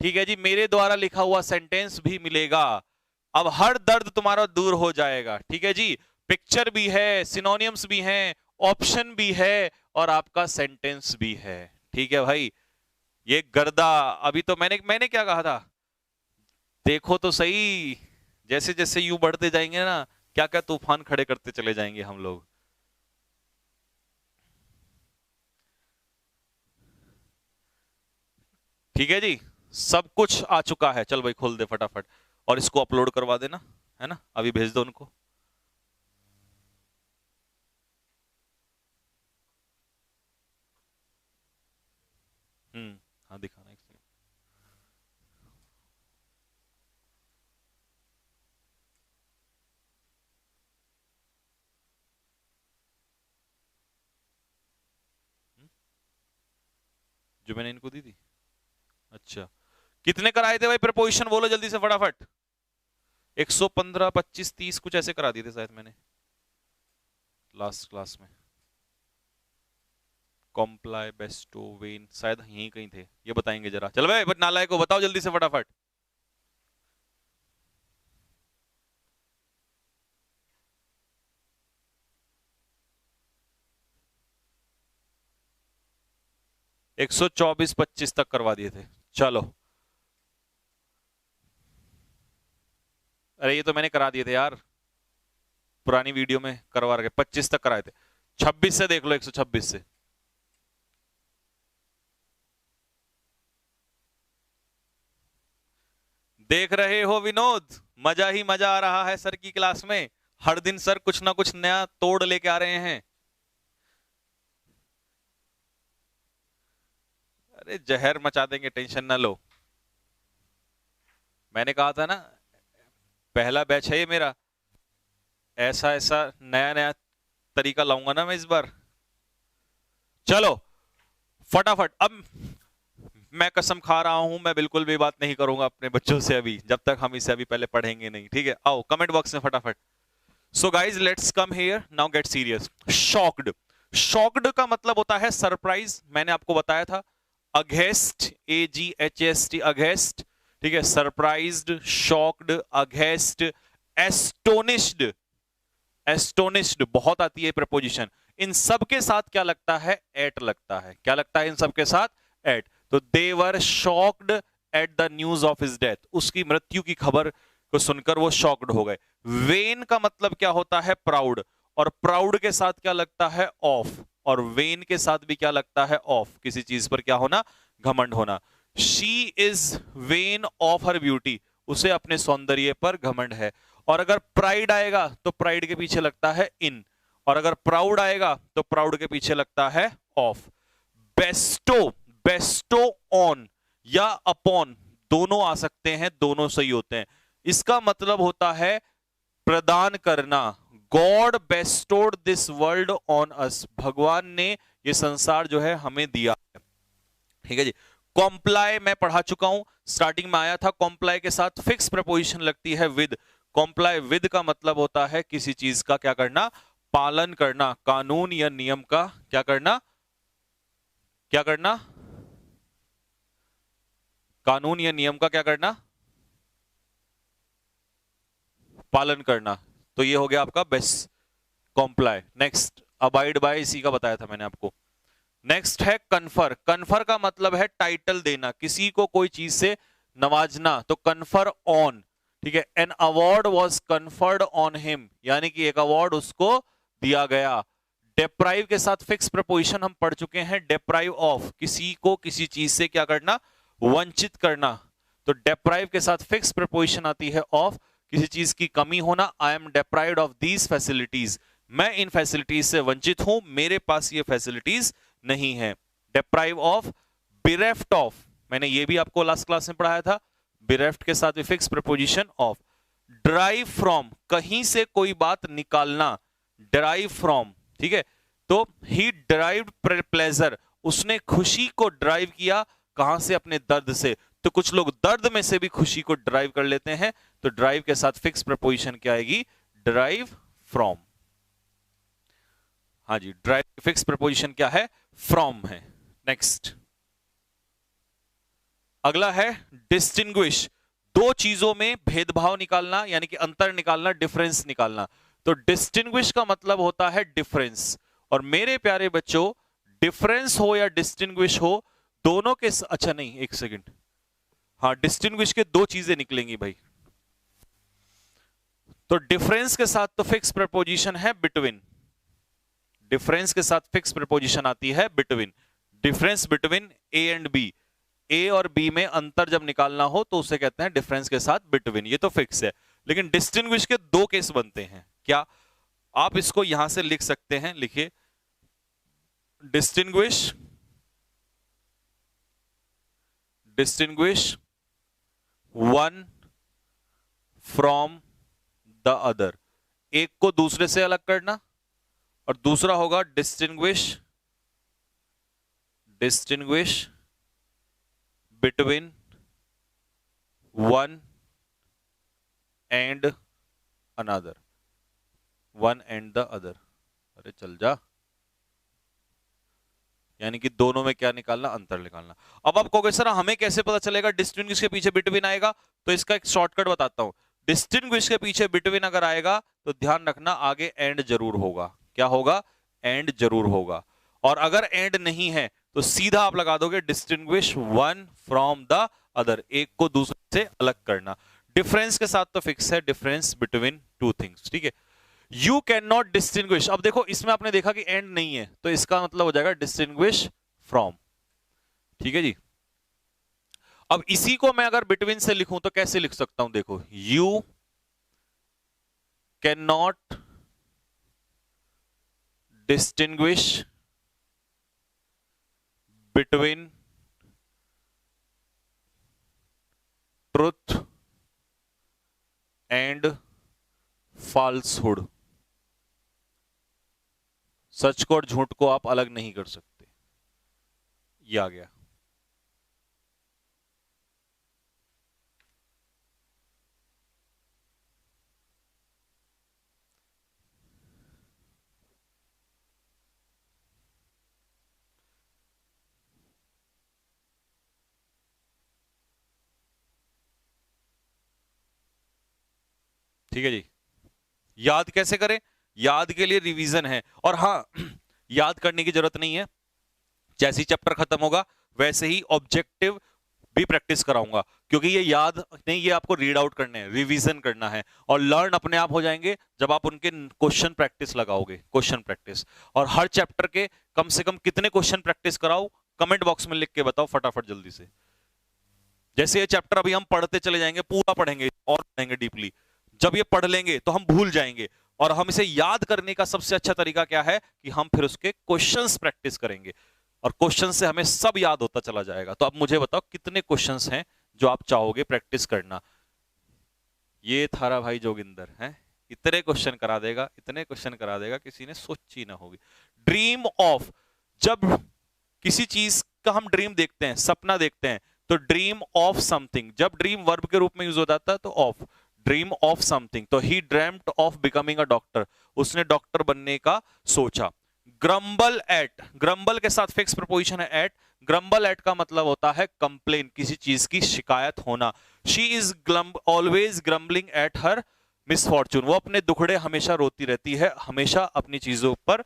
ठीक है जी, मेरे द्वारा लिखा हुआ सेंटेंस भी मिलेगा, अब हर दर्द तुम्हारा दूर हो जाएगा, ठीक है जी। पिक्चर भी है, सिनोनियम्स भी हैं, ऑप्शन भी है, और आपका सेंटेंस भी है, ठीक है भाई। ये गर्दा, अभी तो मैंने क्या कहा था, देखो तो सही, जैसे जैसे यूं बढ़ते जाएंगे ना, क्या क्या तूफान खड़े करते चले जाएंगे हम लोग। ठीक है जी, सब कुछ आ चुका है, चल भाई खोल दे फटाफट, और इसको अपलोड करवा देना, है ना, अभी भेज दो उनको। हाँ दिखाना एक सेकंड। जो मैंने इनको दी थी, अच्छा कितने कराए थे भाई प्रपोजिशन, बोलो जल्दी से फटाफट। 115 25 30 कुछ ऐसे करा दिए थे शायद मैंने लास्ट क्लास में। कॉम्प्लाई बेस्टो वेन शायद यहीं कहीं थे, ये बताएंगे जरा, चल भाई नालायक को बताओ जल्दी से फटाफट। एक 124 25 तक करवा दिए थे, चलो। अरे ये तो मैंने करा दिए थे यार, पुरानी वीडियो में करवा रखे, 25 तक कराए थे, 26 से देख लो, 126 से। देख रहे हो विनोद, मजा ही मजा आ रहा है सर की क्लास में। हर दिन सर कुछ ना कुछ नया तोड़ लेके आ रहे हैं। अरे जहर मचा देंगे, टेंशन ना लो। मैंने कहा था ना, पहला बैच है ये मेरा, ऐसा ऐसा नया नया तरीका लाऊंगा ना मैं इस बार। चलो फटाफट, अब मैं कसम खा रहा हूं मैं बिल्कुल भी बात नहीं करूंगा अपने बच्चों से अभी, जब तक हम इसे अभी पहले पढ़ेंगे नहीं, ठीक है। आओ कमेंट बॉक्स में फटाफट। So guys let's come here now, get serious. Shocked, shocked का मतलब होता है सरप्राइज, मैंने आपको बताया था। अगेस्ट, AGHST, अगेस्ट, ठीक है। Surprised, shocked, against, astonished, astonished बहुत आती है प्रपोजिशन। इन सब के साथ क्या लगता है? एट लगता है। क्या लगता है इन सब के साथ? एट। तो they were shocked at the news of his death, उसकी मृत्यु की खबर को सुनकर वो शॉक्ड हो गए। वेन का मतलब क्या होता है? प्राउड, और प्राउड के साथ क्या लगता है? ऑफ, और वेन के साथ भी क्या लगता है? ऑफ, किसी चीज पर क्या होना? घमंड होना। She is when of her beauty, उसे अपने सौंदर्य पर घमंड है। और अगर प्राइड आएगा तो प्राइड के पीछे लगता है इन, और अगर प्राउड आएगा तो प्राउड के पीछे लगता है ऑफ। बेस्टो, बेस्टो ऑन या अपॉन दोनों आ सकते हैं, दोनों सही होते हैं। इसका मतलब होता है प्रदान करना। God bestowed this world on us, भगवान ने ये संसार जो है हमें दिया है, ठीक है जी। कॉम्प्लाई मैं पढ़ा चुका हूं, स्टार्टिंग में आया था। कॉम्प्लाई के साथ फिक्स प्रपोजिशन लगती है विद। कॉम्प्लाई विद का मतलब होता है किसी चीज का क्या करना? पालन करना, कानून या नियम का क्या करना? क्या करना? कानून या नियम का क्या करना? पालन करना। तो ये हो गया आपका best comply. Next abide by, इसी का बताया था मैंने आपको। नेक्स्ट है कन्फर। कन्फर का मतलब है टाइटल देना, किसी को कोई चीज से नवाजना, तो कन्फर ऑन, ठीक है। An award was conferred on him, यानी कि एक अवार्ड उसको दिया गया। डेप्राइव के साथ फिक्स प्रपोजिशन हम पढ़ चुके हैं। डेप्राइव ऑफ, किसी को किसी चीज से क्या करना? वंचित करना। तो डेप्राइव के साथ फिक्स प्रपोजिशन आती है ऑफ, किसी चीज की कमी होना। I am deprived of these facilities, मैं इन फैसिलिटीज से वंचित हूं, मेरे पास ये फैसिलिटीज नहीं है। डेप्राइव ऑफ, बिरेफ्ट ऑफ, मैंने ये भी आपको लास्ट क्लास में पढ़ाया था। बिरेफ्ट के साथ भी fix preposition of. Drive from, कहीं से कोई बात निकालना, ड्राइव फ्रॉम, ठीक है। तो ही ड्राइव्ड प्लेजर, उसने खुशी को ड्राइव किया, कहां से? अपने दर्द से। तो कुछ लोग दर्द में से भी खुशी को ड्राइव कर लेते हैं, तो ड्राइव के साथ फिक्स प्रपोजिशन क्या आएगी? Drive from. हाँ जी, ड्राइव फिक्स प्रपोजिशन क्या है? फ्रॉम है। नेक्स्ट अगला है डिस्टिंग्विश। दो चीजों में भेदभाव निकालना, यानी कि अंतर निकालना, डिफरेंस निकालना। तो डिस्टिंग्विश का मतलब होता है डिफरेंस। और मेरे प्यारे बच्चों, डिफरेंस हो या डिस्टिंग्विश हो, दोनों के अच्छा नहीं, एक सेकंड, हाँ डिस्टिंग्विश के दो चीजें निकलेंगी भाई। तो डिफरेंस के साथ तो फिक्स प्रपोजिशन है बिटवीन, डिफरेंस के साथ फिक्स प्रपोजिशन आती है between. Difference between A and B, A और बी में अंतर जब निकालना हो तो उसे कहते हैं डिफरेंस के साथ बिटवीन, ये तो फिक्स है। लेकिन डिस्टिंग्विश के दो केस बनते हैं। क्या? आप इसको यहां से लिख सकते हैं, लिखिए distinguish, distinguish one from the other, एक को दूसरे से अलग करना, और दूसरा होगा distinguish, distinguish between one and another, one and the other. अरे चल जा, यानी कि दोनों में क्या निकालना? अंतर निकालना। अब आप कहोगे सर हमें कैसे पता चलेगा डिस्टिंग्विश के पीछे बिटवीन आएगा? तो इसका एक शॉर्टकट बताता हूं। डिस्टिंग्विश के पीछे बिटवीन अगर आएगा तो ध्यान रखना आगे एंड जरूर होगा। क्या होगा? एंड जरूर होगा। और अगर एंड नहीं है तो सीधा आप लगा दोगे distinguish one from the other, एक को दूसरे से अलग करना। डिफरेंस के साथ तो फिक्स है, डिफरेंस बिटवीन टू थिंग्स, ठीक है। यू कैन नॉट डिस्टिंग्विश, अब देखो इसमें आपने देखा कि एंड नहीं है, तो इसका मतलब हो जाएगा डिस्टिंग्विश फ्रॉम, ठीक है जी। अब इसी को मैं अगर बिटवीन से लिखूं तो कैसे लिख सकता हूं, देखो, you can not distinguish between truth and falsehood. सच को और झूठ को आप अलग नहीं कर सकते। ये आ गया। ठीक है जी। याद कैसे करें? याद के लिए रिवीजन है। और हाँ, याद करने की जरूरत नहीं है, जैसे ही चैप्टर खत्म होगा वैसे ही ऑब्जेक्टिव भी प्रैक्टिस कराऊंगा, क्योंकि ये याद नहीं, ये आपको रीड आउट करने हैं, रिवीजन करना है, और लर्न अपने आप हो जाएंगे जब आप उनके क्वेश्चन प्रैक्टिस लगाओगे। क्वेश्चन प्रैक्टिस, और हर चैप्टर के कम से कम कितने क्वेश्चन प्रैक्टिस कराओ, कमेंट बॉक्स में लिख के बताओ फटाफट जल्दी से। जैसे ये चैप्टर अभी हम पढ़ते चले जाएंगे, पूरा पढ़ेंगे और पढ़ेंगे डीपली, जब ये पढ़ लेंगे तो हम भूल जाएंगे, और हम इसे याद करने का सबसे अच्छा तरीका क्या है कि हम फिर उसके क्वेश्चंस प्रैक्टिस करेंगे, और क्वेश्चन से हमें सब याद होता चला जाएगा। तो अब मुझे बताओ कितने क्वेश्चंस हैं जो आप चाहोगे प्रैक्टिस करना। ये थारा भाई जोगिंदर है, इतने क्वेश्चन करा देगा, इतने क्वेश्चन करा देगा, किसी ने सोची ना होगी। ड्रीम ऑफ, जब किसी चीज का हम ड्रीम देखते हैं, सपना देखते हैं, तो ड्रीम ऑफ समथिंग, जब ड्रीम वर्ब के रूप में यूज हो जाता है तो ऑफ, ड्रीम ऑफ समथिंग। तो he dreamed of becoming a doctor, उसने डॉक्टर बनने का सोचा। ग्रम्बल एट, ग्रम्बल के साथ फिक्स प्रपोजिशन है एट, ग्रम्बल एट का मतलब होता है कंप्लेन, किसी चीज की शिकायत होना। She is always grumbling at her misfortune, वो अपने दुखड़े हमेशा रोती रहती है, हमेशा अपनी चीजों पर,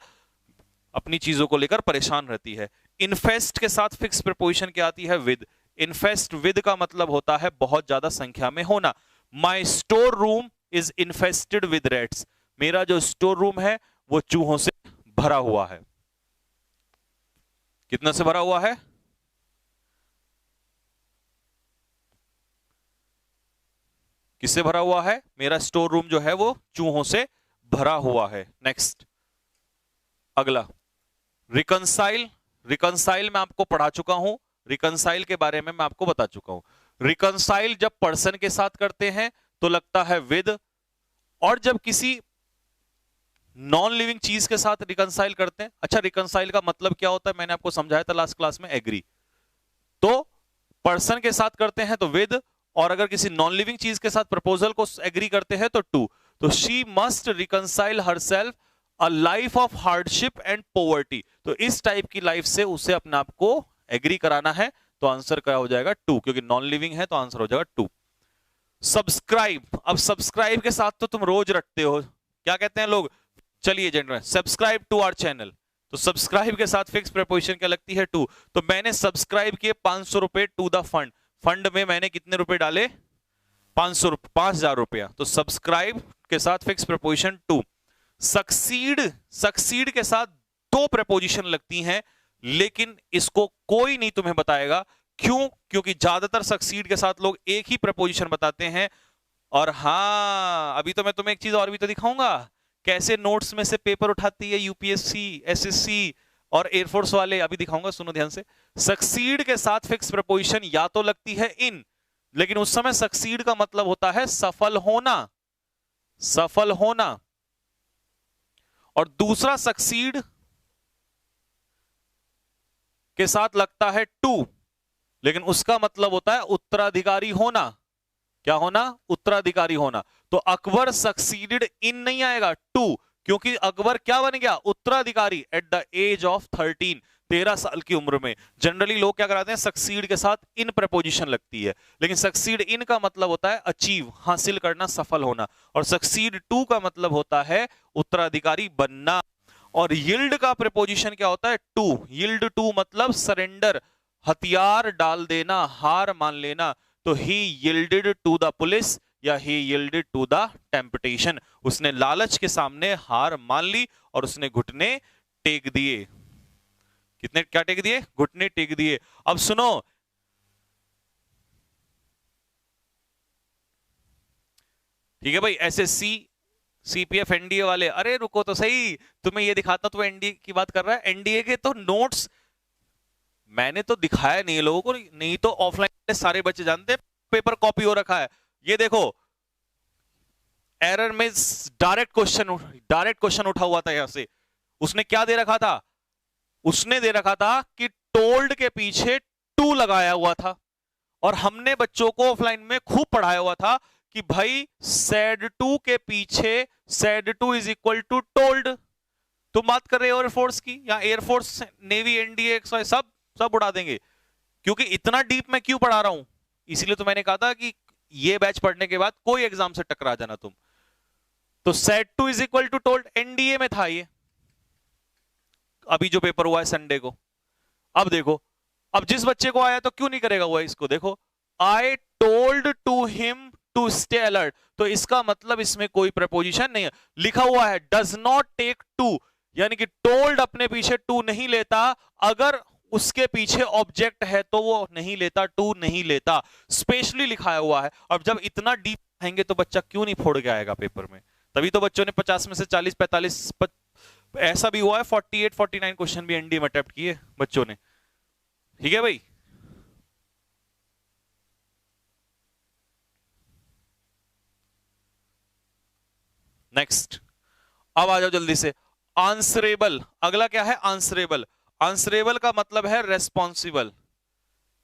अपनी चीजों को लेकर परेशान रहती है। इन्फेस्ट के साथ फिक्स प्रपोजिशन क्या आती है? विद। इन्फेस्ट विद का मतलब होता है बहुत ज्यादा संख्या में होना। माई store room is infested with rats, मेरा जो स्टोर रूम है वो चूहों से भरा हुआ है। कितना से भरा हुआ है? किससे भरा हुआ है? मेरा स्टोर रूम जो है वो चूहों से भरा हुआ है। नेक्स्ट, अगला रिकंसाइल। रिकंसाइल मैं आपको पढ़ा चुका हूं, रिकंसाइल के बारे में मैं आपको बता चुका हूं। रिकंसाइल जब पर्सन के साथ करते हैं तो लगता है विद, और जब किसी नॉन लिविंग चीज के साथ रिकंसाइल करते हैं, अच्छा रिकंसाइल का मतलब क्या होता है मैंने आपको समझाया था लास्ट क्लास में, एग्री। तो पर्सन के साथ करते हैं तो विद, और अगर किसी नॉन लिविंग चीज के साथ प्रपोजल को एग्री करते हैं तो टू। तो she must reconcile herself a life of hardship and poverty, तो इस टाइप की लाइफ से उसे अपने आप को एग्री कराना है, तो आंसर क्या हो जाएगा? टू, क्योंकि नॉन लिविंग है तो आंसर हो जाएगा टू। सब्सक्राइब, अब सब्सक्राइब के साथ तो तुम रोज रटते हो, क्या कहते हैं लोग? चलिए gentleman, subscribe to our channel, तो सब्सक्राइब के साथ फिक्स प्रपोजिशन क्या लगती है? टू। तो मैंने सब्सक्राइब किए 500 रुपए टू द फंड, फंड में मैंने कितने रुपए डाले? 500 रुपए, 5000 रुपया, तो सब्सक्राइब के साथ fix preposition to. Succeed, succeed के साथ दो प्रपोजिशन लगती हैं, लेकिन इसको कोई नहीं तुम्हें बताएगा, क्यों? क्योंकि ज्यादातर सक्सीड के साथ लोग एक ही प्रपोजिशन बताते हैं। और हाँ, अभी तो मैं तुम्हें एक चीज और भी तो दिखाऊंगा, कैसे नोट्स में से पेपर उठाती है यूपीएससी, एसएससी और एयरफोर्स वाले, अभी दिखाऊंगा, सुनो ध्यान से। सक्सीड के साथ फिक्स प्रपोजिशन या तो लगती है इन, लेकिन उस समय सक्सीड का मतलब होता है सफल होना, सफल होना। और दूसरा सक्सीड के साथ लगता है टू, लेकिन उसका मतलब होता है उत्तराधिकारी होना। क्या होना? उत्तराधिकारी होना। तो अकबर सक्सीडेड इन नहीं आएगा, टू, क्योंकि अकबर क्या बन गया? उत्तराधिकारी एट द एज ऑफ 13, 13 साल की उम्र में। जनरली लोग क्या कराते हैं? सक्सीड के साथ इन प्रपोजिशन लगती है, लेकिन सक्सीड इन का मतलब होता है अचीव, हासिल करना, सफल होना, और सक्सीड टू का मतलब होता है उत्तराधिकारी बनना। और यील्ड का प्रपोजिशन क्या होता है? टू। यील्ड टू मतलब सरेंडर, हथियार डाल देना, हार मान लेना। तो ही यील्डेड टू द पुलिस या ही यील्डेड टू द टेम्पटेशन, उसने लालच के सामने हार मान ली और उसने घुटने टेक दिए। कितने क्या टेक दिए? घुटने टेक दिए। अब सुनो, ठीक है भाई। एसएससी सीपीएफ एनडीए वाले, अरे रुको तो सही, तुम्हें ये दिखाता तो एनडीए की बात कर रहा है। एनडीए के तो नोट्स मैंने तो दिखाया नहीं लोगों को, नहीं तो ऑफलाइन सारे बच्चे जानते हैं पेपर कॉपी हो रखा है। ये देखो एरर में डायरेक्ट क्वेश्चन उठा हुआ था यहां से। उसने क्या दे रखा था, उसने दे रखा था कि टोल्ड के पीछे टू लगाया हुआ था, और हमने बच्चों को ऑफलाइन में खूब पढ़ाया हुआ था कि भाई सेड टू के पीछे said to is equal to told. तुम बात कर रहे हो एयरफोर्स की, या एयरफोर्स नेवी एनडीए सब उड़ा देंगे, क्योंकि इतना डीप मैं क्यों पढ़ा रहा हूं, इसीलिए तो मैंने कहा था कि ये बैच पढ़ने के बाद कोई एग्जाम से टकरा जाना तुम। तो said to is equal to told NDA में था ये, अभी जो पेपर हुआ है संडे को। अब देखो, अब जिस बच्चे को आया तो क्यों नहीं करेगा वो इसको, देखो I told to him to stay alert, तो इसका मतलब इसमें कोई प्रपोजिशन नहीं है, लिखा हुआ है डज नॉट टेक टू, यानी कि टोल्ड अपने पीछे टू नहीं लेता, अगर उसके पीछे ऑब्जेक्ट है तो वो नहीं लेता, टू नहीं लेता, स्पेशली लिखाया हुआ है। अब जब इतना डीप आएंगे तो बच्चा क्यों नहीं फोड़ के आएगा पेपर में, तभी तो बच्चों ने 50 में से 40 45 ऐसा भी हुआ है 48 49 क्वेश्चन भी एनडीए में अटेम्प्ट किए बच्चों ने। ठीक है भाई। नेक्स्ट, अब आ जाओ जल्दी से। आंसरेबल, अगला क्या है, आंसरेबल। आंसरेबल का मतलब है रेस्पॉन्सिबल।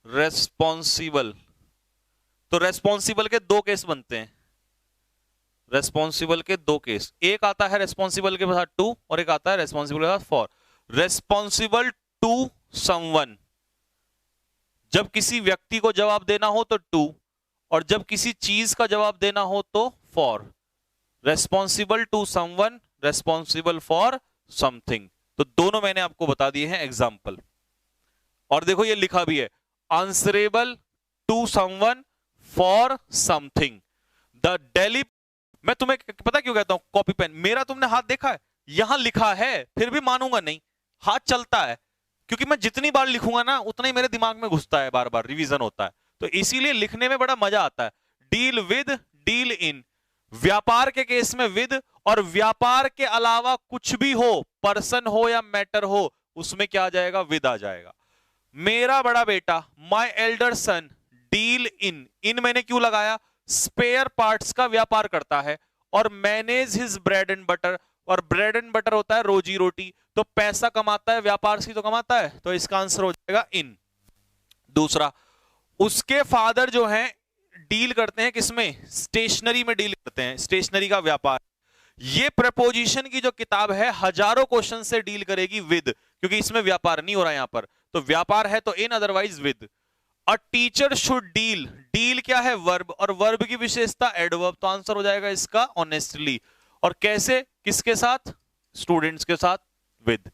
रेस्पॉन्सिबल, तो रेस्पॉन्सिबल के दो केस बनते हैं, रेस्पॉन्सिबल के दो केस, एक आता है रेस्पॉन्सिबल के साथ टू, और एक आता है रेस्पॉन्सिबल के साथ फॉर। रेस्पॉन्सिबल टू समवन, जब किसी व्यक्ति को जवाब देना हो तो टू, और जब किसी चीज का जवाब देना हो तो for. Responsible to someone, responsible for something, तो दोनों मैंने आपको बता दिए हैं एग्जाम्पल। और देखो ये लिखा भी है, answerable to someone for something. The daily, मैं तुम्हें पता क्यों कहता हूं कॉपी पेन, मेरा तुमने हाथ देखा है, यहां लिखा है फिर भी मानूंगा नहीं, हाथ चलता है, क्योंकि मैं जितनी बार लिखूंगा ना उतना ही मेरे दिमाग में घुसता है, बार बार रिवीजन होता है, तो इसीलिए लिखने में बड़ा मजा आता है। डील विद, डील इन, व्यापार के केस में विद, और व्यापार के अलावा कुछ भी हो, पर्सन हो या मैटर हो, उसमें क्या आ जाएगा, विद आ जाएगा। मेरा बड़ा बेटा, my elder son deal in, in मैंने क्यों लगाया, स्पेयर पार्ट्स का व्यापार करता है, और manage his bread and butter, और ब्रेड एंड बटर होता है रोजी रोटी, तो पैसा कमाता है, व्यापार से तो कमाता है, तो इसका आंसर हो जाएगा इन। दूसरा, उसके फादर जो हैं डील करते हैं किसमें, स्टेशनरी में डील करते हैं, स्टेशनरी का व्यापार। ये प्रपोजिशन की जो किताब है हजारों क्वेश्चन से डील करेगी विद, क्योंकि इसमें व्यापार नहीं हो रहा यहां पर, तो व्यापार है तो in, otherwise with. A teacher should deal, deal क्या है, वर्ब, और वर्ब की विशेषता एडवर्ब, तो आंसर हो जाएगा इसका ऑनेस्टली। और कैसे, किसके साथ, स्टूडेंट्स के साथ, विद।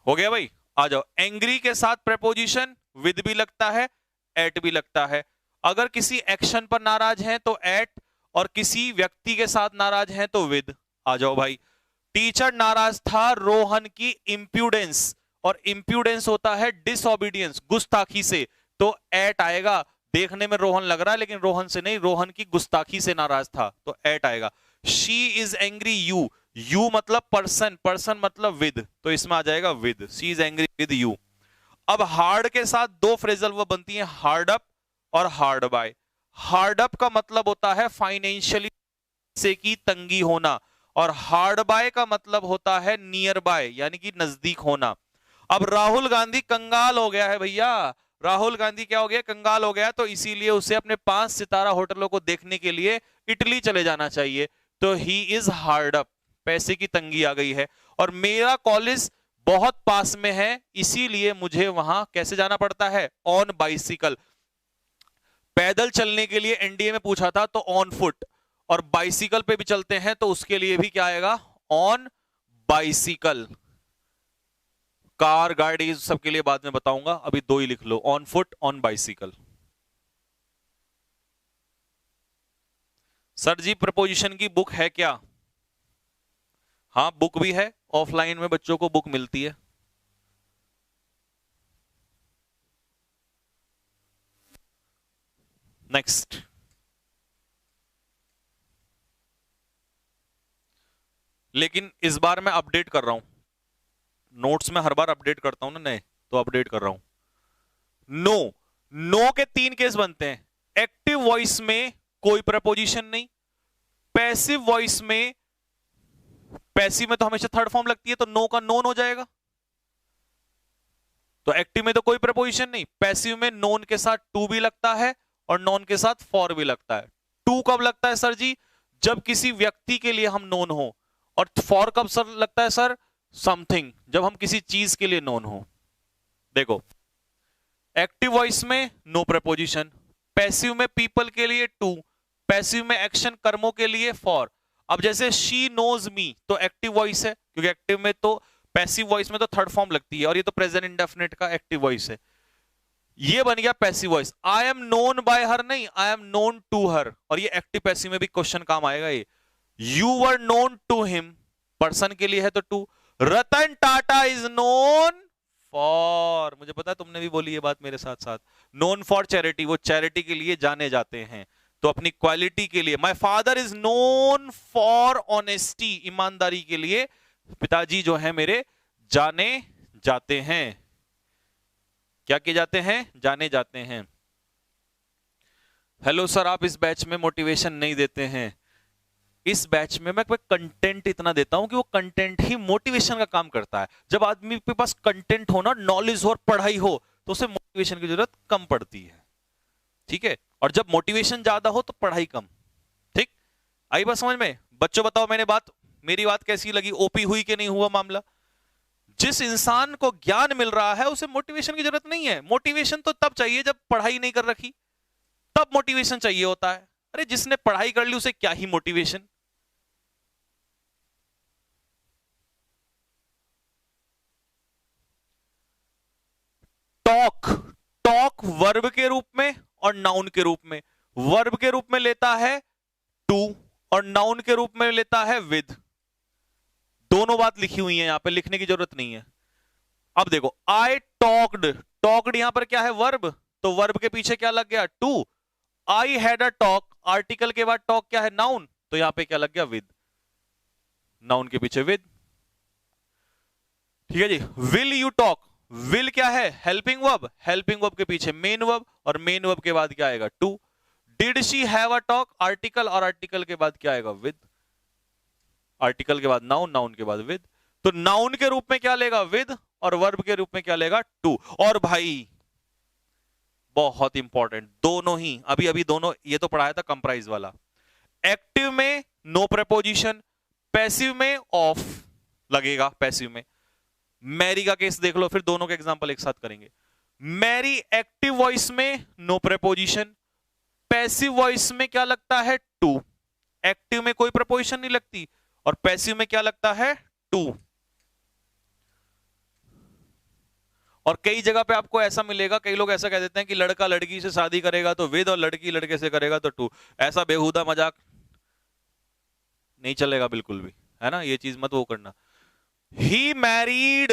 हो गया भाई, आ जाओ। एंग्री के साथ प्रपोजिशन विद भी लगता है, एट भी लगता है। अगर किसी एक्शन पर नाराज हैं तो एट, और किसी व्यक्ति के साथ नाराज हैं तो विद। आ जाओ भाई। टीचर नाराज था रोहन की इंप्यूडेंस, और इंप्यूडेंस होता है डिसओबीडियंस, गुस्ताखी से, तो एट आएगा। देखने में रोहन लग रहा है लेकिन रोहन से नहीं, रोहन की गुस्ताखी से नाराज था, तो एट आएगा। She is angry you, you मतलब पर्सन, पर्सन मतलब विद, तो इसमें आ जाएगा with, she is angry with you. अब हार्ड के साथ दो फ्रेजल वो बनती हैं, हार्ड अप और हार्ड बाय। हार्ड अप का मतलब होता है फाइनेंशियली से की तंगी होना, और हार्ड बाय का मतलब होता है नियर बाय, यानी कि नजदीक होना। अब राहुल गांधी कंगाल हो गया है भैया, राहुल गांधी क्या हो गया, कंगाल हो गया, तो इसीलिए उसे अपने 5 सितारा होटलों को देखने के लिए इटली चले जाना चाहिए, तो ही इज हार्ड अप, पैसे की तंगी आ गई है। और मेरा कॉलेज बहुत पास में है, इसीलिए मुझे वहां कैसे जाना पड़ता है, ऑन बाइसिकल। पैदल चलने के लिए एनडीए में पूछा था तो ऑन फुट, और बाइसिकल पे भी चलते हैं तो उसके लिए भी क्या आएगा, ऑन बाइसिकल, कार, गाड़ी, सबके लिए बाद में बताऊंगा, अभी दो ही लिख लो, on foot, on bicycle. Sir जी प्रपोजिशन की बुक है क्या? हाँ बुक भी है, ऑफलाइन में बच्चों को बुक मिलती है। नेक्स्ट, लेकिन इस बार मैं अपडेट कर रहा हूं, नोट्स में हर बार अपडेट करता हूं ना नए, तो अपडेट कर रहा हूं। नो, नो के तीन केस बनते हैं। एक्टिव वॉइस में कोई प्रपोजिशन नहीं, पैसिव वॉइस में, पैसिव में तो हमेशा थर्ड फॉर्म लगती है, तो नो का नोन हो जाएगा। तो एक्टिव में तो कोई प्रपोजिशन नहीं, पैसिव में नोन के साथ टू भी लगता है और नॉन के साथ फॉर भी लगता है। टू कब लगता है सर जी? जब किसी व्यक्ति के लिए हम नोन हो, और फॉर कब सर लगता है सर? समथिंग, जब हम किसी चीज के लिए नोन हो। देखो, एक्टिव वॉइस में नो प्रपोजिशन, पैसिव में पीपल के लिए टू, पैसिव में एक्शन कर्मों के लिए फॉर। अब जैसे शी नोज मी, तो एक्टिव वॉइस है, क्योंकि एक्टिव में तो, पैसिव वॉइस में तो थर्ड फॉर्म लगती है, और ये तो प्रेजेंट इंडेफिनिट का एक्टिव वॉइस है। ये बन गया passive voice. I am known by her नहीं, I am known to her, और ये एक्टिव पैसिव में भी क्वेश्चन काम आएगा ये। You were known to him, person के लिए है तो to. Ratan Tata is known for, मुझे पता है तुमने भी बोली ये बात मेरे साथ साथ, नोन फॉर चैरिटी, वो चैरिटी के लिए जाने जाते हैं, तो अपनी क्वालिटी के लिए। My father is known for honesty, ईमानदारी के लिए पिताजी जो है मेरे जाने जाते हैं। क्या किए जाते हैं? जाने जाते हैं। हेलो सर, आप इस बैच में मोटिवेशन नहीं देते हैं। इस बैच में मैं कंटेंट इतना देता हूं कि वो कंटेंट ही मोटिवेशन का काम करता है। जब आदमी के पास कंटेंट हो ना, नॉलेज हो और पढ़ाई हो, तो उसे मोटिवेशन की जरूरत कम पड़ती है। ठीक है, और जब मोटिवेशन ज्यादा हो तो पढ़ाई कम। ठीक, आई बात समझ में? बच्चों बताओ, मेरी बात कैसी लगी? ओपी हुई कि नहीं हुआ मामला? जिस इंसान को ज्ञान मिल रहा है उसे मोटिवेशन की जरूरत नहीं है। मोटिवेशन तो तब चाहिए जब पढ़ाई नहीं कर रखी, तब मोटिवेशन चाहिए होता है। अरे जिसने पढ़ाई कर ली उसे क्या ही मोटिवेशन। टॉक, टॉक वर्ब के रूप में और नाउन के रूप में। वर्ब के रूप में लेता है टू और नाउन के रूप में लेता है विद। दोनों बात लिखी हुई है यहां पे, लिखने की जरूरत नहीं है। अब देखो, आई टॉक्ड, टॉक्ड यहां पर क्या है? वर्ब, तो वर्ब के पीछे क्या लग गया? To. I had a talk, article के बाद टॉक क्या है? नाउन, तो यहां पे क्या लग गया? विद, नाउन के पीछे विद। ठीक है जी। विल यू टॉक, विल क्या है? हेल्पिंग वर्ब, हेल्पिंग वर्ब के पीछे मेन वर्ब, और मेन वर्ब के बाद क्या आएगा? To. Did she have a talk, article, और आर्टिकल के बाद क्या आएगा? विद, आर्टिकल के बाद नाउन, नाउन के बाद विद। तो नाउन के रूप में क्या लेगा? विद, और वर्ब के रूप में क्या लेगा? टू। और भाई बहुत इंपॉर्टेंट, दोनों ही अभी अभी दोनों ये तो पढ़ाया था कंप्राइज वाला। एक्टिव में नो प्रपोजिशन, पैसिव में ऑफ लगेगा। पैसिव में मैरी का केस देख लो, फिर दोनों के एग्जांपल एक साथ करेंगे। मैरी एक्टिव वॉइस में नो प्रपोजिशन, पैसिव वॉइस में क्या लगता है? टू। एक्टिव में कोई प्रपोजिशन नहीं लगती, और पैसिव में क्या लगता है? टू। और कई जगह पे आपको ऐसा मिलेगा, कई लोग ऐसा कह देते हैं कि लड़का लड़की से शादी करेगा तो विद, और लड़की लड़के से करेगा तो टू। ऐसा बेहुदा मजाक नहीं चलेगा बिल्कुल भी, है ना? ये चीज मत वो करना। ही मैरिड,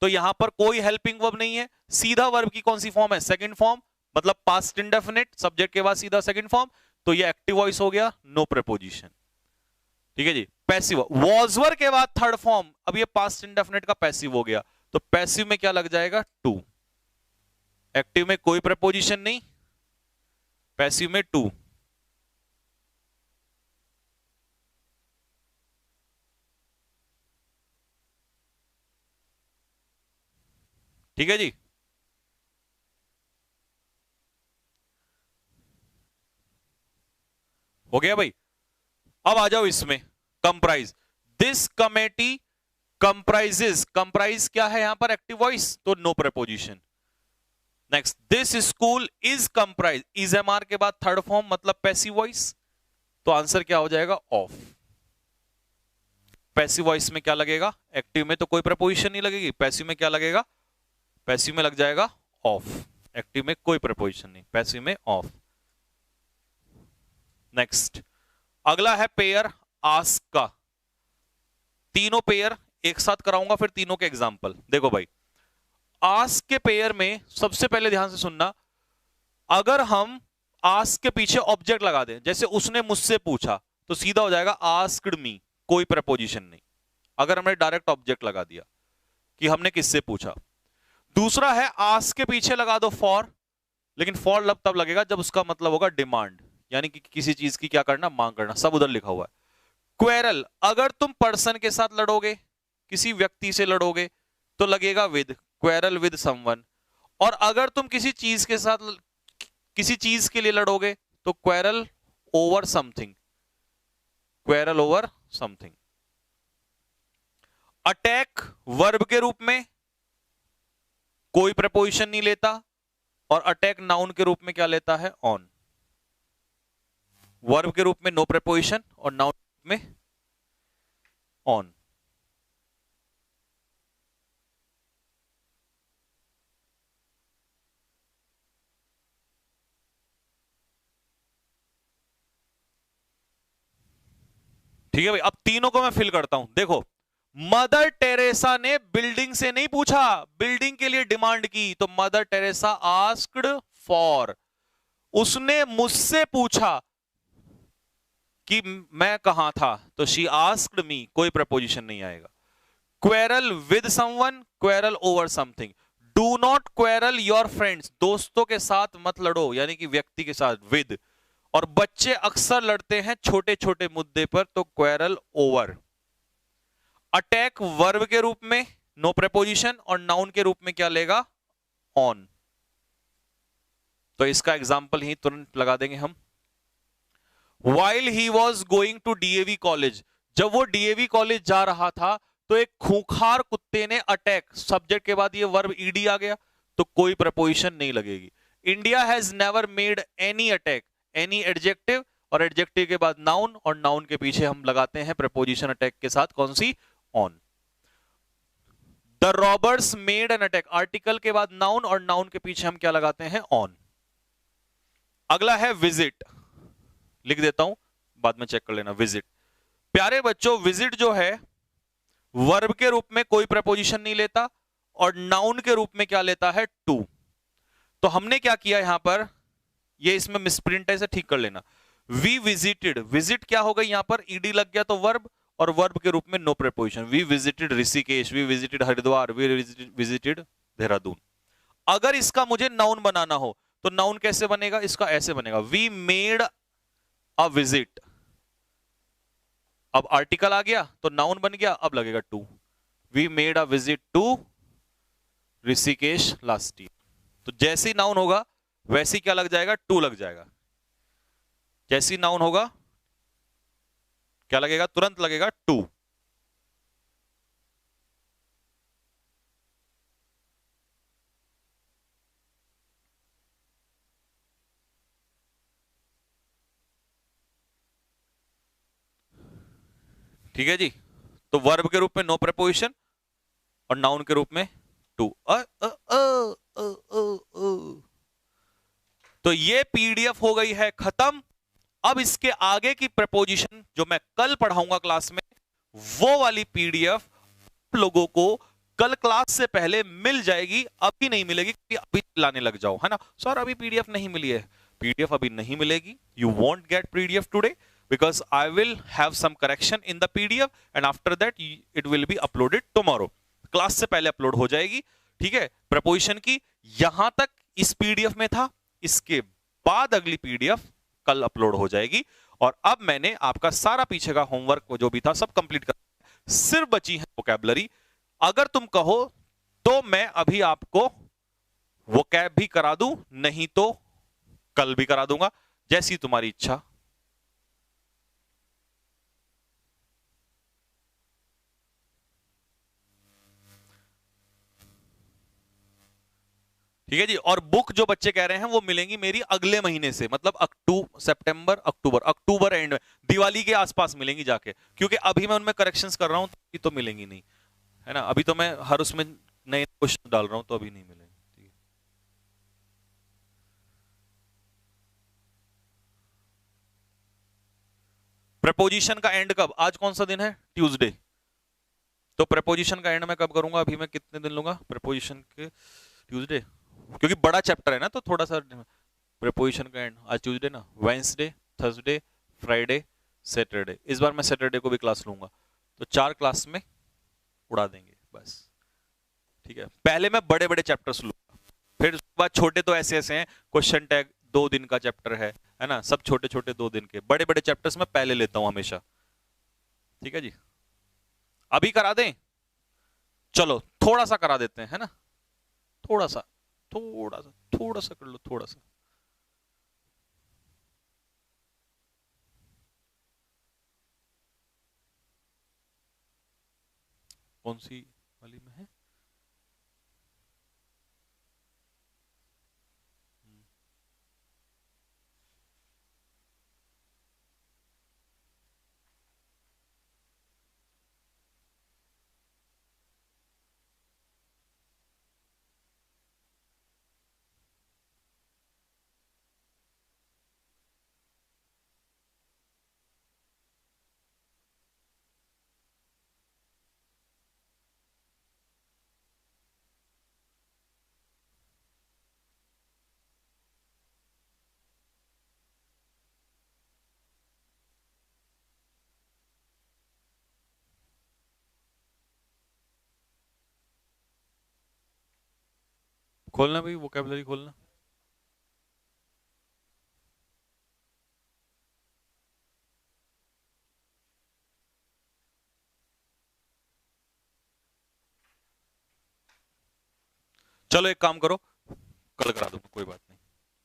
तो यहां पर कोई हेल्पिंग वर्ब नहीं है, सीधा वर्ब की कौन सी फॉर्म है? सेकंड फॉर्म, मतलब पास्ट इंडेफिनिट, सब्जेक्ट के बाद सीधा सेकंड फॉर्म, तो ये एक्टिव वॉइस हो गया, नो प्रपोजिशन। ठीक है जी। पैसिव, वॉजवर के बाद थर्ड फॉर्म, अब ये पास्ट इंडेफिनिट का पैसिव हो गया, तो पैसिव में क्या लग जाएगा? टू। एक्टिव में कोई प्रपोजिशन नहीं, पैसिव में टू। ठीक है जी। हो गया भाई। अब आ जाओ इसमें, comprise. This committee comprises, comprise क्या है यहां पर? एक्टिव वॉइस, तो no preposition. Next, this school is comprise, is M R के बाद थर्ड फॉर्म, मतलब पैसिव वॉइस, तो आंसर क्या हो जाएगा? ऑफ। पैसिव वॉइस में क्या लगेगा, एक्टिव में तो कोई प्रपोजिशन नहीं लगेगी, पैसिव में क्या लगेगा, पैसिव में लग जाएगा ऑफ, एक्टिव में कोई प्रपोजिशन नहीं, पैसिव में ऑफ। नेक्स्ट अगला है पेयर आस्क का। तीनों पेयर एक साथ कराऊंगा, फिर तीनों के एग्जाम्पल। देखो भाई, आस्क के पेयर में सबसे पहले ध्यान से सुनना, अगर हम आस्क के पीछे ऑब्जेक्ट लगा दें, जैसे उसने मुझसे पूछा, तो सीधा हो जाएगा आस्क्ड मी, कोई प्रपोजिशन नहीं। अगर हमने डायरेक्ट ऑब्जेक्ट लगा दिया कि हमने किससे पूछा। दूसरा है आस्क के पीछे लगा दो फॉर, लेकिन फॉर तब लगेगा जब उसका मतलब होगा डिमांड, यानी कि किसी चीज की क्या करना, मांग करना, सब उधर लिखा हुआ है। क्वेरल, अगर तुम पर्सन के साथ लड़ोगे, किसी व्यक्ति से लड़ोगे, तो लगेगा विद, क्वेरल विद समवन। और अगर तुम किसी चीज के साथ, किसी चीज के लिए लड़ोगे, तो quarrel over something, quarrel over something. Attack verb के रूप में कोई प्रपोजिशन नहीं लेता, और अटैक नाउन के रूप में क्या लेता है, ऑन। वर्ब के रूप में नो प्रपोजिशन और नाउन में ऑन। ठीक है भाई, अब तीनों को मैं फिल करता हूं। देखो, मदर टेरेसा ने बिल्डिंग से नहीं पूछा, बिल्डिंग के लिए डिमांड की, तो मदर टेरेसा आस्क्ड फॉर। उसने मुझसे पूछा कि मैं कहां था, तो शी आस्क्ड मी, कोई प्रपोजिशन नहीं आएगा। Quarrel with someone, quarrel over something. Do not quarrel your friends, दोस्तों के साथ मत लड़ो, यानी कि व्यक्ति के साथ, विद। और बच्चे अक्सर लड़ते हैं छोटे छोटे मुद्दे पर, तो क्वेरल ओवर। अटैक वर्ब के रूप में नो प्रपोजिशन, और नाउन के रूप में क्या लेगा, ऑन। तो इसका एग्जाम्पल ही तुरंत लगा देंगे हम। While he was going to DAV college, जब वो डीएवी कॉलेज जा रहा था, तो एक खूंखार कुत्ते ने अटैक, सब्जेक्ट के बाद ये वर्ब ईडी आ गया, तो कोई प्रपोजिशन नहीं लगेगी। India has never made any attack, any adjective, और एडजेक्टिव के बाद नाउन, और नाउन के पीछे हम लगाते हैं प्रपोजिशन अटैक के साथ, कौन सी, on. The robbers made an attack, article के बाद नाउन, और नाउन के पीछे हम क्या लगाते हैं, ऑन। अगला है विजिट, लिख देता हूं, बाद में चेक कर लेना। विजिट, प्यारे बच्चों, विजिट जो है वर्ब के रूप में कोई प्रपोजिशन नहीं लेता, और नाउन के रूप में क्या लेता है, टू। तो हमने क्या किया यहां पर, ये इसमें मिसप्रिंट है, इसे ठीक कर लेना। वी विजिटेड, विजिट क्या हो गई यहां पर, ईडी लग गया तो वर्ब, और वर्ब के रूप में no preposition. We visited Rishikesh, we visited Haridwar, we visited Dehradun. अगर इसका मुझे नाउन बनाना हो, तो नाउन कैसे बनेगा, इसका ऐसे बनेगा, वी मेड अ विजिट। अब आर्टिकल आ गया तो नाउन बन गया, अब लगेगा to. We made a visit to Rishikesh last year. तो जैसे ही नाउन होगा वैसे ही क्या लग जाएगा, टू लग जाएगा। जैसे ही नाउन होगा क्या लगेगा, तुरंत लगेगा टू। ठीक है जी, तो वर्ब के रूप में नो प्रपोजिशन, और नाउन के रूप में टू। तो ये पीडीएफ हो गई है खत्म। अब इसके आगे की प्रपोजिशन जो मैं कल पढ़ाऊंगा क्लास में, वो वाली पीडीएफ लोगों को कल क्लास से पहले मिल जाएगी, अभी नहीं मिलेगी, क्योंकि अभी लाने लग जाओ, है ना सर, अभी पीडीएफ नहीं मिली है। पीडीएफ अभी नहीं मिलेगी, you won't get PDF today, because I will have some correction in the PDF and after that it will be uploaded tomorrow. Class से पहले अपलोड हो जाएगी, ठीक है। प्रपोजिशन की यहां तक इस पीडीएफ में था, इसके बाद अगली पीडीएफ कल अपलोड हो जाएगी। और अब मैंने आपका सारा पीछे का होमवर्क जो भी था सब कंप्लीट कर, सिर्फ बची है वोकैबुलरी। अगर तुम कहो तो मैं अभी आपको वोकैब भी करा दूं, नहीं तो कल भी करा दूंगा, जैसी तुम्हारी इच्छा। ठीक है जी। और बुक जो बच्चे कह रहे हैं वो मिलेंगी मेरी अगले महीने से, मतलब सितंबर अक्टूबर एंड में, दिवाली के आसपास मिलेंगी जाके, क्योंकि अभी मैं उनमें करेक्शंस कर रहा हूं तो मिलेंगी नहीं, है ना। अभी तो मैं हर उसमें नए क्वेश्चन डाल रहा हूं, तो अभी नहीं मिलेंगे। ठीक है। प्रपोजिशन का एंड कब, आज कौन सा दिन है, ट्यूसडे, तो प्रपोजिशन का एंड मैं कब करूंगा, अभी मैं कितने दिन लूंगा प्रपोजिशन के, ट्यूसडे, क्योंकि बड़ा चैप्टर है ना, तो थोड़ा सा प्रपोजिशन का एंड आज ट्यूसडे ना, वेंसडे, थर्सडे, फ्राइडे, सैटरडे, इस बार मैं सैटरडे को भी क्लास लूंगा, तो 4 क्लास में उड़ा देंगे बस। ठीक है, पहले मैं बड़े बड़े चैप्टर्स लूंगा, फिर उसके बाद छोटे तो ऐसे ऐसे हैं, क्वेश्चन टैग 2 दिन का चैप्टर है ना, सब छोटे छोटे 2 दिन के, बड़े बड़े चैप्टर्स मैं पहले लेता हूं हमेशा। ठीक है जी, अभी करा दें, चलो थोड़ा सा करा देते हैं, है ना, थोड़ा सा थोड़ा सा थोड़ा सा कर लो, थोड़ा सा। कौन सी वाली में है, खोलना भाई, वोकैबुलरी खोलना। चलो एक काम करो, कल करा दूंगा, कोई बात नहीं,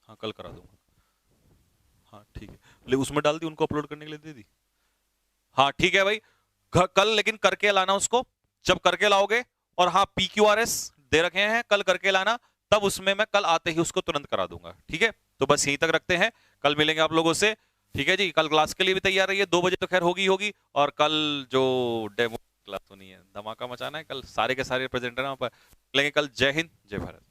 हाँ कल करा दूंगा, हाँ ठीक है, ले उसमें डाल दी, उनको अपलोड करने के लिए दे दी, हाँ ठीक है भाई, कल लेकिन करके लाना उसको, जब करके लाओगे, और हाँ PQRS दे रखे हैं, कल करके लाना, तब उसमें मैं कल आते ही उसको तुरंत करा दूंगा। ठीक है, तो बस यहीं तक रखते हैं, कल मिलेंगे आप लोगों से। ठीक है जी, कल क्लास के लिए भी तैयार रहिए, 2 बजे तो खैर होगी होगी, और कल जो डेमो क्लास होनी है, धमाका मचाना है, कल सारे के सारे प्रेजेंटर वहां पर लेंगे कल। जय हिंद, जय भारत।